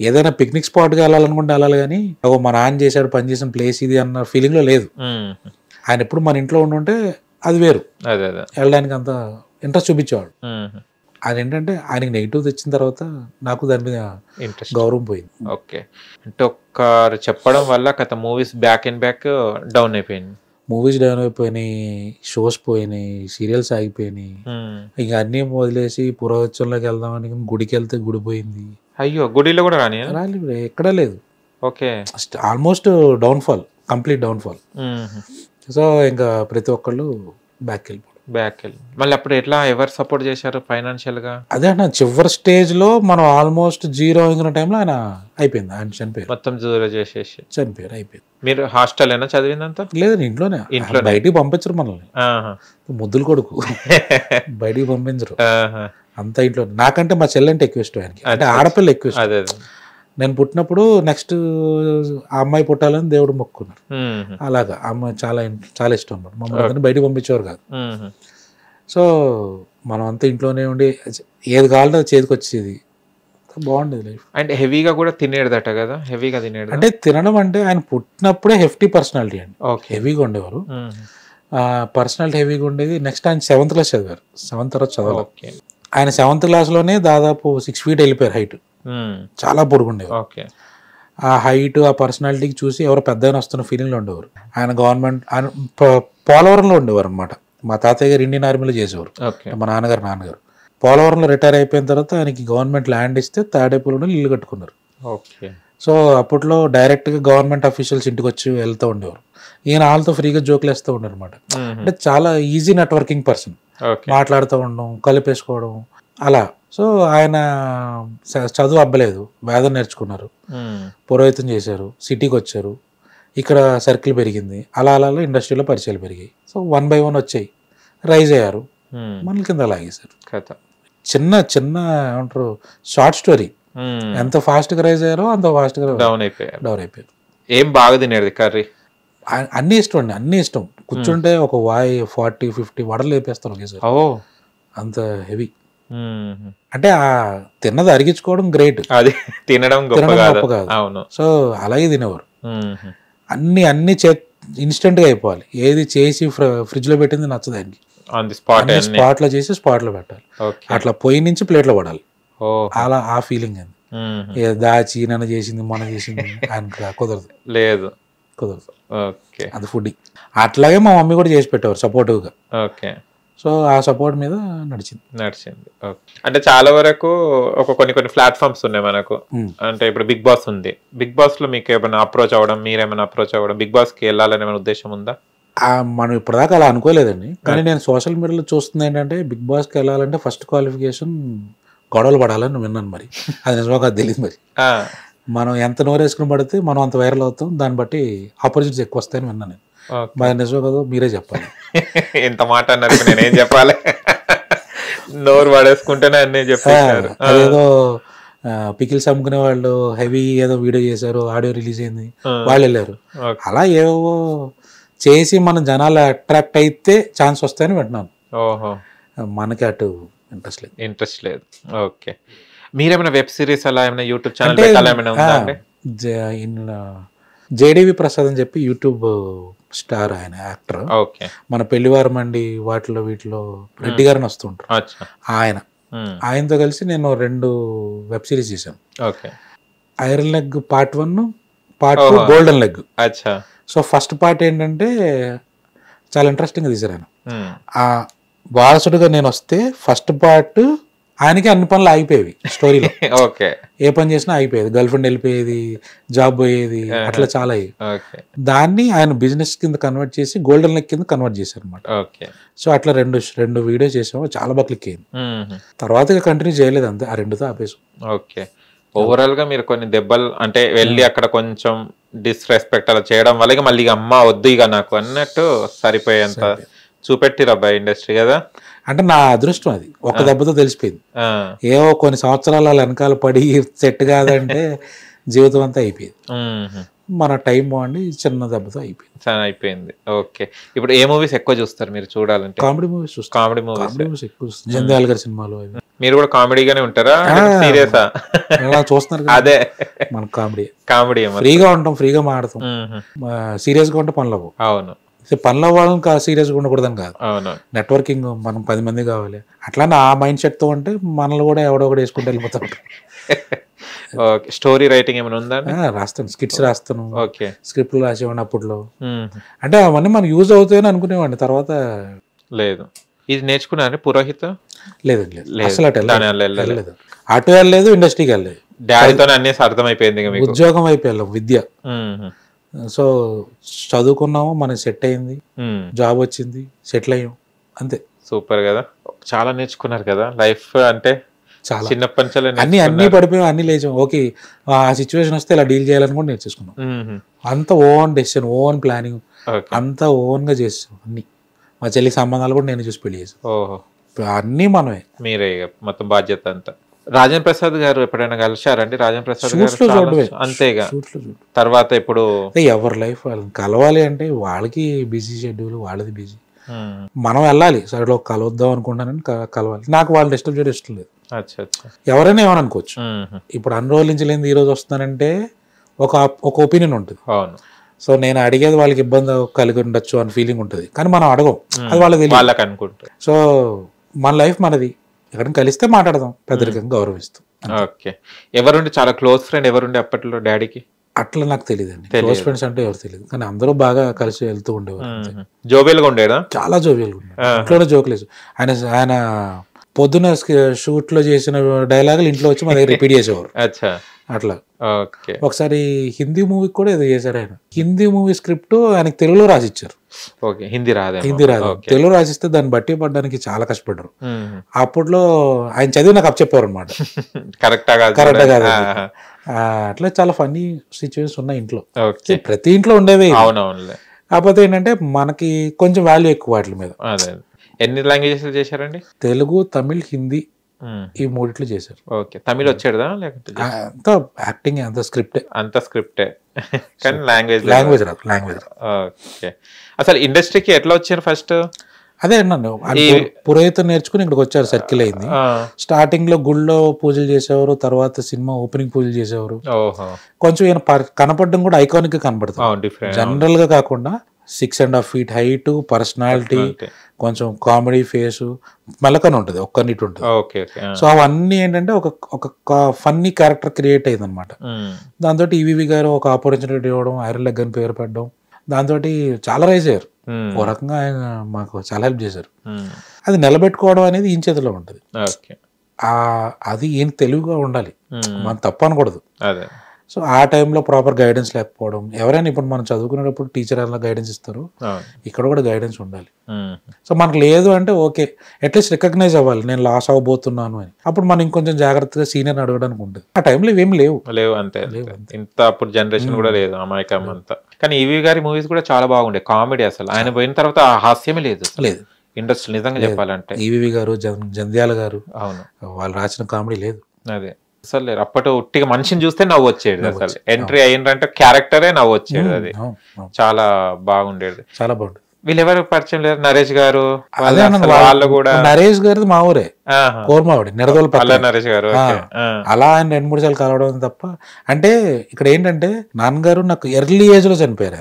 ఏదైనా పిక్నిక్ స్పాట్గా వెళ్ళాలనుకుంటే వెళ్ళాలి, కానీ మా నాన్న చేశాడు, పని చేసిన ప్లేస్ ఇది అన్న ఫీలింగ్ లో లేదు. ఆయన ఎప్పుడు మన ఇంట్లో ఉండుంటే అది వేరు, వెళ్ళడానికి అంత ఇంట్రెస్ట్ చూపించేవాడు. అది ఏంటంటే ఆయనకి నెగిటివ్ తెచ్చిన తర్వాత నాకు దాని మీద ఇంట్రెస్ట్, గౌరవం పోయింది. ఓకే, అంటే ఒక్క చెప్పడం వల్ల కథ మూవీస్ బ్యాక్ డౌన్ అయిపోయింది. మూవీస్ డౌన్ అయిపోయినాయి, షోస్ పోయినాయి, సీరియల్స్ ఆగిపోయినాయి. ఇంకా అన్నీ వదిలేసి పురోగత్యంలోకి వెళ్దామని గుడికి వెళ్తే గుడి పోయింది. అయ్యో, గుడిలో కూడా రాలేదు, ఎక్కడా లేదు. Okay, almost downfall, complete downfall. So ఇంకా ప్రతి ఒక్కళ్ళు బ్యాక్ వెళ్ళి మళ్ళీ అప్పుడు ఎట్లా, ఎవరు సపోర్ట్ చేశారు ఫైనాన్షియల్ గా? అదే అన్న, చివరి స్టేజ్ లో మనం ఆల్మోస్ట్ జీరో అయిన టైంలో ఆయన అయిపోయింది, ఆయన చనిపోయారు, మొత్తం జీరో చేసేసి చనిపోయారు, అయిపోయింది. మీరు హాస్టల్ అయినా చదివిందంతా? లేదు, ఇంట్లోనే. బయటికి పంపించరు మనల్ని, ముద్దులు కొడుకు బయటికి పంపించరు, అంతా ఇంట్లో. నాకంటే మా చెల్లెంటే ఎక్కువ ఇష్టం ఆయనకి, అంటే ఆడపిల్ల ఎక్కువ ఇష్టం. నేను పుట్టినప్పుడు నెక్స్ట్ ఆ అమ్మాయి పుట్టాలని దేవుడు మొక్కున్నారు, అలాగా అమ్మాయి చాలా ఇష్టం అన్నమాట. మమ్మల్ని బయటకు పంపించేవారు కాదు. సో మనం అంతా ఇంట్లోనే ఉండి ఏది కావాలంటే అది చేతికి వచ్చేది, బాగుండేది లైఫ్. అంటే హెవీగా కూడా తినేదట కదా? హెవీగా తినేది అంటే తినడం అంటే ఆయన పుట్టినప్పుడే హెఫ్టీ పర్సనాలిటీ అండి, హెవీగా ఉండేవారు, పర్సనాలిటీ హెవీగా ఉండేది. నెక్స్ట్ ఆయన 7th క్లాస్ చదివారు, 7th తర్వాత చదవాలి. ఆయన 7th క్లాస్లోనే దాదాపు 6 feet వెళ్ళిపోయారు హైట్, చాలా పొడుగుండేవారు. ఆ హైట్, ఆ పర్సనాలిటీకి చూసి ఎవరో పెద్ద వస్తున్న ఫీలింగ్లో ఉండేవారు. ఆయన గవర్నమెంట్ పోలవరంలో ఉండేవారు అనమాట. మా తాతయ్య గారు ఇండియన్ ఆర్మీలో చేసేవారు, మా నాన్నగారు పోలవరంలో రిటైర్ అయిపోయిన తర్వాత ఆయనకి గవర్నమెంట్ ల్యాండ్ ఇస్తే తాడేపల్లిలో ఇల్లు కట్టుకున్నారు. ఓకే. సో అప్పట్లో డైరెక్ట్గా గవర్నమెంట్ అఫీషియల్స్ ఇంటికి వచ్చి వెళ్తూ ఉండేవారు. ఈయన వాళ్ళతో ఫ్రీగా జోకులు వేస్తూ ఉండరు అనమాట. అంటే చాలా ఈజీ నెట్వర్కింగ్ పర్సన్, మాట్లాడుతూ ఉండడం, కలిపేసుకోవడం అలా. సో ఆయన చదువు అబ్బలేదు, వేదం నేర్చుకున్నారు, పురోహితం చేశారు, సిటీకి వచ్చారు, ఇక్కడ సర్కిల్ పెరిగింది, అలా అలా ఇండస్ట్రీలో పరిచయాలు పెరిగాయి. సో 1 by 1 వచ్చాయి, రైజ్ అయ్యారు, మన కింద లాగేశారు. చిన్న చిన్న ఏమంటారు షార్ట్ స్టోరీ. ఎంత ఫాస్ట్ గా రైజ్ అయ్యారో అంత ఫాస్ట్ గా డౌన్ అయిపోయారు. ఏం బాగా తినేది కర్రీ? అన్ని ఇష్టం అండి, అన్ని ఇష్టం. కూర్చుంటే ఒక 40-50 వడలు లేపేస్తారు ఒకేసారి, అంత హెవీ. అంటే ఆ తిన్నది అరిగించుకోవడం గ్రేట్, అది తినడం గొప్ప కాదు. సో అలాగే తినేవారు. అన్ని ఇన్స్టెంట్ గా అయిపోవాలి. ఏది చేసి ఫ్రిడ్జ్ లో పెట్టింది నచ్చదు ఆయనకి, స్పాట్ లో చేసి స్పాట్ లో పెట్టాలి. అట్లా పొయ్యి నుంచి ప్లేట్ లో పడాలి, అలా ఆ ఫీలింగ్ అండి. దాచి నన్ను చేసింది మన చేసింది ఆయన కుదరదు, కుదరదు. అది ఫుడ్. అట్లాగే మా మమ్మీ కూడా చేసి పెట్టేవారు సపోర్టివ్ గా. సో ఆ సపోర్ట్ మీద నడిచింది. అంటే చాలా వరకు కొన్ని ప్లాట్ఫామ్స్ ఉన్నాయి మనకు. అంటే ఇప్పుడు బిగ్ బాస్ ఉంది, బిగ్ బాస్ లో మీకు ఏమైనా అప్రోచ్ అవ్వడం, మీరేమైనా అప్రోచ్ అవ్వడం, బిగ్ బాస్ కి వెళ్ళాలనే ఉద్దేశం ఉందా? మనం ఇప్పటిదాకా అలా అనుకోలేదండి. కానీ నేను సోషల్ మీడియాలో చూస్తుంది ఏంటంటే బిగ్ బాస్ కి వెళ్ళాలంటే ఫస్ట్ క్వాలిఫికేషన్ గొడవలు పడాలని విన్నాను. మరి అది నిజమో కాదు తెలియదు. మరి మనం ఎంత నోరేసుకుని పడితే మనం అంత వైరల్ అవుతాం, దాన్ని బట్టి ఆపర్చునిటీస్ ఎక్కువ వస్తాయని విన్నాను నేను. మరి నిజమో కాదో మీరే చెప్పాలి. ఎంత మాట అన్నారు, నేనేం చెప్పాలి? నోరు పడేసుకుంటేనే అన్నీ చెప్పారు. అదేదో పికిల్స్ అమ్ముకునే వాళ్ళు హెవీ ఏదో వీడియో చేశారు, ఆడియో రిలీజ్ అయింది, వాళ్ళు వెళ్ళారు. అలా ఏవో చేసి మన జనాలు అట్రాక్ట్ అయితే ఛాన్స్ వస్తాయని వింటున్నాను. మనకి అటు ఇంట్రెస్ట్ లేదు. ఓకే. మీరేమైనా వెబ్ సిరీస్ అలా ఏమైనా యూట్యూబ్ ఛానల్? జేడీవి ప్రసాద్ అని చెప్పి యూట్యూబ్ స్టార్, ఆయన యాక్టర్. మన పెళ్లివారం అండి వీటిలో రెడ్డి గారిని వస్తుంటారు. ఆయనతో కలిసి నేను 2 వెబ్ సిరీస్ చేశాను. Iron leg part 1, part 2 golden leg. So first part ఏంటంటే చాలా ఇంట్రెస్టింగ్ గా తీశారు ఆయన. ఆ వారసుడుగా నేను వస్తే ఫస్ట్ పార్ట్ ఆయనకి అన్ని పనులు ఆగిపోయేవి స్టోరీలో. ఏ పని చేసినా ఆగిపోయేది, గర్ల్ ఫ్రెండ్ వెళ్ళిపోయేది, జాబ్ పోయేది, అట్లా చాలా అయ్యి. దాన్ని ఆయన బిజినెస్ కింద కన్వర్ట్ చేసి గోల్డెన్ లెగ్ కింద కన్వర్ట్ చేశారు అనమాట. సో అట్లా రెండు వీడియోస్ చేసాము, చాలా బాగా క్లిక్ అయింది. తర్వాత కంటిన్యూ చేయలేదు, అంతే ఆ 2తో ఆపేసాం. ఓకే. ఓవరాల్ గా మీరు కొన్ని దెబ్బలు అంటే వెళ్ళి అక్కడ కొంచెం డిస్రెస్పెక్ట్ అలా చేయడం వల్ల మళ్ళీ అమ్మ వద్దు ఇక నాకు అన్నట్టు సరిపోయేంత చూపెట్టిరబ్బా ఇండస్ట్రీ కదా. అంటే నా అదృష్టం అది, ఒక దెబ్బతో తెలిసిపోయింది. ఏవో కొన్ని సంవత్సరాల వెనకాల పడి సెట్ కాదంటే జీవితం అంతా అయిపోయింది. మన టైం బాగుండి చిన్న దెబ్బతో అయిపోయింది. ఓకే. ఇప్పుడు ఏ మూవీస్ ఎక్కువ చూస్తారు మీరు చూడాలంటే? కామెడీ మూవీస్ చూస్తారు. కామెడీ మూవీస్ ఎక్కువ చూస్తారు. జంధ్యాల గారి సినిమాలు. మీరు కూడా కామెడీగానే ఉంటారా, సీరియసా? చూస్తున్నారు అదే మన కామెడీ ఫ్రీగా ఉంటాం, ఫ్రీగా మాడతాం. సీరియస్ గా ఉంటే పనులు అవ్వవు. అవును, పనులు అవ్వాలని సీరియస్ గా ఉండకూడదని కాదు. నెట్వర్కింగ్ మనం 10 మంది కావాలి, అట్లానే ఆ మైండ్ సెట్ తో ఉంటే మనల్ని కూడా ఎవడో ఒకటి వేసుకుంటూ వెళ్ళిపోతా ఉంటాం. స్టోరీ రైటింగ్ ఏమైనా ఉందా? రాస్తాను, స్కిట్స్ రాస్తాను, స్క్రిప్ట్లు రాసేవాడిని అప్పట్లో. అంటే అవన్నీ మనకు యూజ్ అవుతాయని అనుకునేవాడిని, తర్వాత లేదు. ఇది నేర్చుకున్నాను పురోహిత? లేదు, అసలు అటు వెళ్ళలేదు, ఇండస్ట్రీకి వెళ్ళలేదు. డాడీతో అన్నీ అర్థమైపోయింది, ఉద్యోగం అయిపోయాం, విద్య. సో చదువుకున్నాము, మనకి సెట్ అయింది, జాబ్ వచ్చింది, సెటిల్ అయ్యాం, అంతే. సూపర్ కదా, చాలా నేర్చుకున్నారు కదా లైఫ్ అంటే. చాలా చిన్నప్పటి నుంచి అన్ని పడిపోయాం, అన్ని లేచాం. ఓకే, ఆ సిచ్యువేషన్ వస్తే ఇలా డీల్ చేయాలని కూడా నేర్చేసుకున్నాం. అంత ఓన్ డెసిషన్, ఓన్ ప్లానింగ్, అంతా ఓన్ గా చేసాం అన్ని. మా చెల్లికి సంబంధాలు కూడా నేను చూసి పెళ్లి చేసాను. ఓహో, అన్ని మనమే, మీరే మొత్తం బాధ్యత అంతా. రాజేంద్ర ప్రసాద్ గారు ఎప్పుడైనా కలిశారండి? రాజేంద్ర ప్రసాద్ గారు అంతేగా. తర్వాత ఇప్పుడు ఎవరి లైఫ్ వాళ్ళని కలవాలి అంటే వాళ్ళకి బిజీ షెడ్యూల్, వాళ్ళది బిజీ. మనం వెళ్ళాలి, సరే కలవద్దాం అనుకుంటానని కలవాలి. నాకు వాళ్ళు డిస్టర్బ్ చేయడం ఇష్టం లేదు. ఎవరైనా ఏమని అనుకోవచ్చు. ఇప్పుడు అన్ని రోజుల నుంచి లేని ఈ రోజు వస్తున్నానంటే ఒక ఒపీనియన్ ఉంటుంది. సో నేను అడిగేది వాళ్ళకి ఇబ్బంది కలిగి ఉండొచ్చు అని ఫీలింగ్ ఉంటుంది, కానీ మనం అడగం, అది వాళ్ళకి అనుకుంటారు. సో మన లైఫ్ మనది, ఎక్కడికి కలిస్తే మాట్లాడదాం, పెద్దరికంగా గౌరవిస్తాం. ఓకే. ఎవరుండి చాలా క్లోజ్ ఫ్రెండ్ ఎవరుండి అప్పట్లో డాడీకి? అట్లా నాకు తెలియదండి, క్లోజ్ ఫ్రెండ్స్ అంటే ఎవరు తెలియదు, కానీ అందరూ బాగా కలిసి వెళ్తూ ఉండేవారు. జోబియల్గా ఉండేదా? చాలా జోబియల్గా ఉండేది, ఇంట్లోనే జోకులేదు. ఆయన పొద్దున షూట్ లో చేసిన డైలాగులు ఇంట్లో వచ్చి మన దగ్గర రిపీట్ చేసేవారు. అచ్చా, అట్లా ఓకే. ఒకసారి హిందీ మూవీ కూడా ఏదో చేశారు ఆయన. హిందీ మూవీ స్క్రిప్ట్ ఆయనకి తెలుగులో రాసిచ్చారు. ఓకే, హిందీ రాదు. తెలుగు రాసిస్తే దాన్ని బట్టి పడడానికి చాలా కష్టపడ్డారు. అప్పట్లో ఆయన చదివి నాకు చెప్పారు అనమాట. కరెక్టా కాదు. అట్లా చాలా ఫన్నీ సిచ్యువేషన్స్ ఉన్నాయి ఇంట్లో. ప్రతి ఇంట్లో ఉండేవి. అవునవునులే. కాకపోతే ఏంటంటే మనకి కొంచెం వాల్యూ ఎక్కువ వాటి మీద. ఎన్ని లాంగ్వేజెస్ చేశారండి? తెలుగు, తమిళ్, హిందీ ఈ మూడిట్లు చేశారు. ఓకే, తమిళ్ వచ్చేదా లేకపోతే అంతా యాక్టింగ్, అంత స్క్రిప్టే కానీ లాంగ్వేజ్ రాదు. ఓకే, అసలు ఇండస్ట్రీకి ఎట్లా వచ్చారు ఫస్ట్? అదే అన్నాను, పురోహితం నేర్చుకుని ఇక్కడికి వచ్చారు. సర్కిల్ అయింది. స్టార్టింగ్ లో గుళ్ళో పూజలు చేసేవారు, తర్వాత సినిమా ఓపెనింగ్ పూజలు చేసేవారు. కొంచెం ఈయన కనపడడం కూడా ఐకానిక్ గా కనపడుతుంది. జనరల్ గా కాకుండా 6.5 feet హైట్, పర్సనాలిటీ, కొంచెం కామెడీ ఫేస్, మెలకన ఉంటుంది, ఒక్కనిటి ఉంటుంది. సో అవన్నీ ఏంటంటే ఒక ఫన్నీ క్యారెక్టర్ క్రియేట్ అయింది అనమాట. దాంతో ఈవీవి గారు ఒక ఆపర్చునిటీ ఇవ్వడం, ఐరన్ లెగ్ అని పేరు పెట్టడం, దాంతో చాలా రైజ్ అయ్యారు. ఓ రకంగా ఆయన మాకు చాలా హెల్ప్ చేశారు. అది నిలబెట్టుకోవడం అనేది ఈయన చేతిలో ఉంటుంది. అది ఈయన తెలివిగా ఉండాలి, మనం తప్పు అనకూడదు. సో ఆ టైంలో ప్రాపర్ గైడెన్స్ లేకపోవడం. ఎవరైనా ఇప్పుడు మనం చదువుకునేటప్పుడు టీచర్ అలా గైడెన్స్ ఇస్తారు, ఇక్కడ కూడా గైడెన్స్ ఉండాలి. సో మనకు లేదు అంటే ఓకే, అట్లీస్ట్ రికగ్నైజ్ అవ్వాలి నేను లాస్ అవ్వబోతున్నాను అని. అప్పుడు మనం ఇంకొంచెం జాగ్రత్తగా సీనియర్ అడగడానికి ఉంటుంది. ఆ టైంలో ఇవేం లేవు అంతే. ఇంత అప్పుడు జనరేషన్ కూడా లేదు, అమాయకం అంతా. కానీ ఈవీ గారి మూవీస్ కూడా చాలా బాగుండే, కామెడీ. అసలు ఆయన పోయిన తర్వాత ఆ హాస్యమే లేదు ఇండస్ట్రీ, నిజంగా చెప్పాలంటే. ఈవీ గారు, జంధ్యాల గారు, అవును, వాళ్ళు రాసిన కామెడీ లేదు. అదే అసలు అప్పటి ఉట్టిగా మనిషిని చూస్తే నవ్వు వచ్చేది. అసలు ఎంట్రీ అయ్యిందంటే క్యారెక్టరే నవ్వు వచ్చేది. అది చాలా బాగుండేది, చాలా బాగుండేది. వీళ్ళెవరు పరిచయం లేరు? నరేష్ గారు వాళ్ళు కూడా. నరేష్ గారిది మా ఊరే, కోర్మావాడి, నిడదోలు నరేష్ గారు. అలా ఆయన 2-3 సార్లు కలవడం తప్ప. అంటే ఇక్కడ ఏంటంటే నాన్నగారు నాకు ఎర్లీ ఏజ్ లో చనిపోయారు.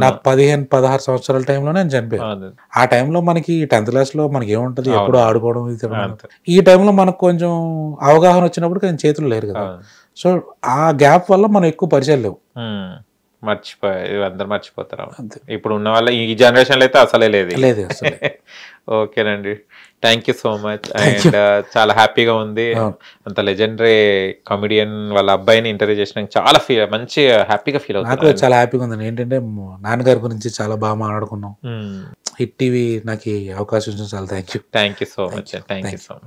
నాకు 15-16 సంవత్సరాల టైంలోనే ఆయన చనిపోయారు. ఆ టైంలో మనకి 10th class లో మనకి ఏముంటది, ఎప్పుడు ఆడుకోవడం. ఈ టైంలో మనకు కొంచెం అవగాహన వచ్చినప్పుడు ఆయన చేతులు లేరు కదా. సో ఆ గ్యాప్ వల్ల మనం ఎక్కువ పరిచయాలు లేవు. అందరు మర్చిపోతారు. ఇప్పుడు ఉన్న వాళ్ళ ఈ జనరేషన్ లో అయితే అసలే లేదు. ఓకేనండి, thank you so much. And చాలా హ్యాపీగా ఉంది. అంత లెజెండరీ కామెడియన్ వాళ్ళ అబ్బాయిని ఇంటర్వ్యూ చేసిన చాలా మంచి హ్యాపీగా ఫీల్ అవుతుంది. నాకు చాలా హ్యాపీగా ఉంది. ఏంటంటే నాన్నగారి గురించి చాలా బాగా మాట్లాడుకున్నాం. హిట్ టీవీ నాకు అవకాశం ఇచ్చిన చాలా thank you so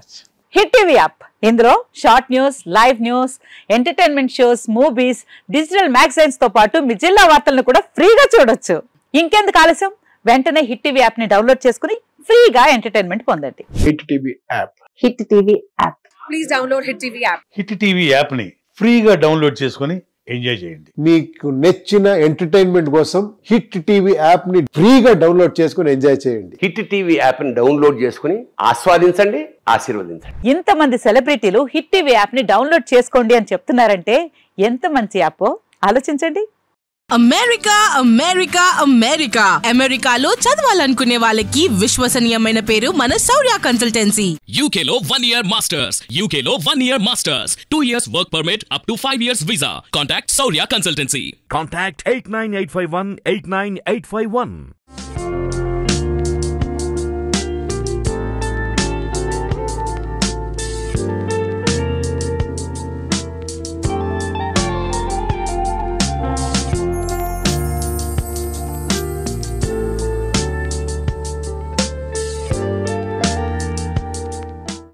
much. Hit TV app, ఇందులో short news, live news, entertainment shows, movies, digital magazines తో పాటు మీ జిల్లా వార్తలను కూడా ఫ్రీగా చూడొచ్చు. ఇంకెందుకు ఆలస్యం, వెంటనే హిట్ టీవీ యాప్ ని డౌన్లోడ్ చేసుకుని ఫ్రీగా ఎంటర్టైన్మెంట్ పొందండి. Hit TV app. Hit TV app. Please download hit TV app. Hit TV app ని ఫ్రీగా డౌన్లోడ్ చేసుకుని ఎంజాయ్ చేయండి. మీకు నచ్చిన ఎంటర్టైన్మెంట్ కోసం హిట్ టీవీ యాప్ ని ఫ్రీగా డౌన్లోడ్ చేసుకుని ఎంజాయ్ చేయండి. హిట్ టీవీ యాప్ ని డౌన్లోడ్ చేసుకుని ఆస్వాదించండి, ఆశీర్వదించండి. ఇంతమంది సెలబ్రిటీలు హిట్ టీవీ యాప్ ని డౌన్లోడ్ చేసుకోండి అని చెప్తున్నారంటే ఎంత మంచి యాప్ ఆలోచించండి. అమెరికా అమెరికా అమెరికా అమెరికాలో చదవాలనుకునే వాళ్ళకి విశ్వసనీయమైన పేరు మన శౌర్య కన్సల్టెన్సీ. UK లో 1 year masters, UK లో 1 year masters, 2 years work permit up to 5 years visa. Contact Shaurya Consultancy. Contact 89851 89851.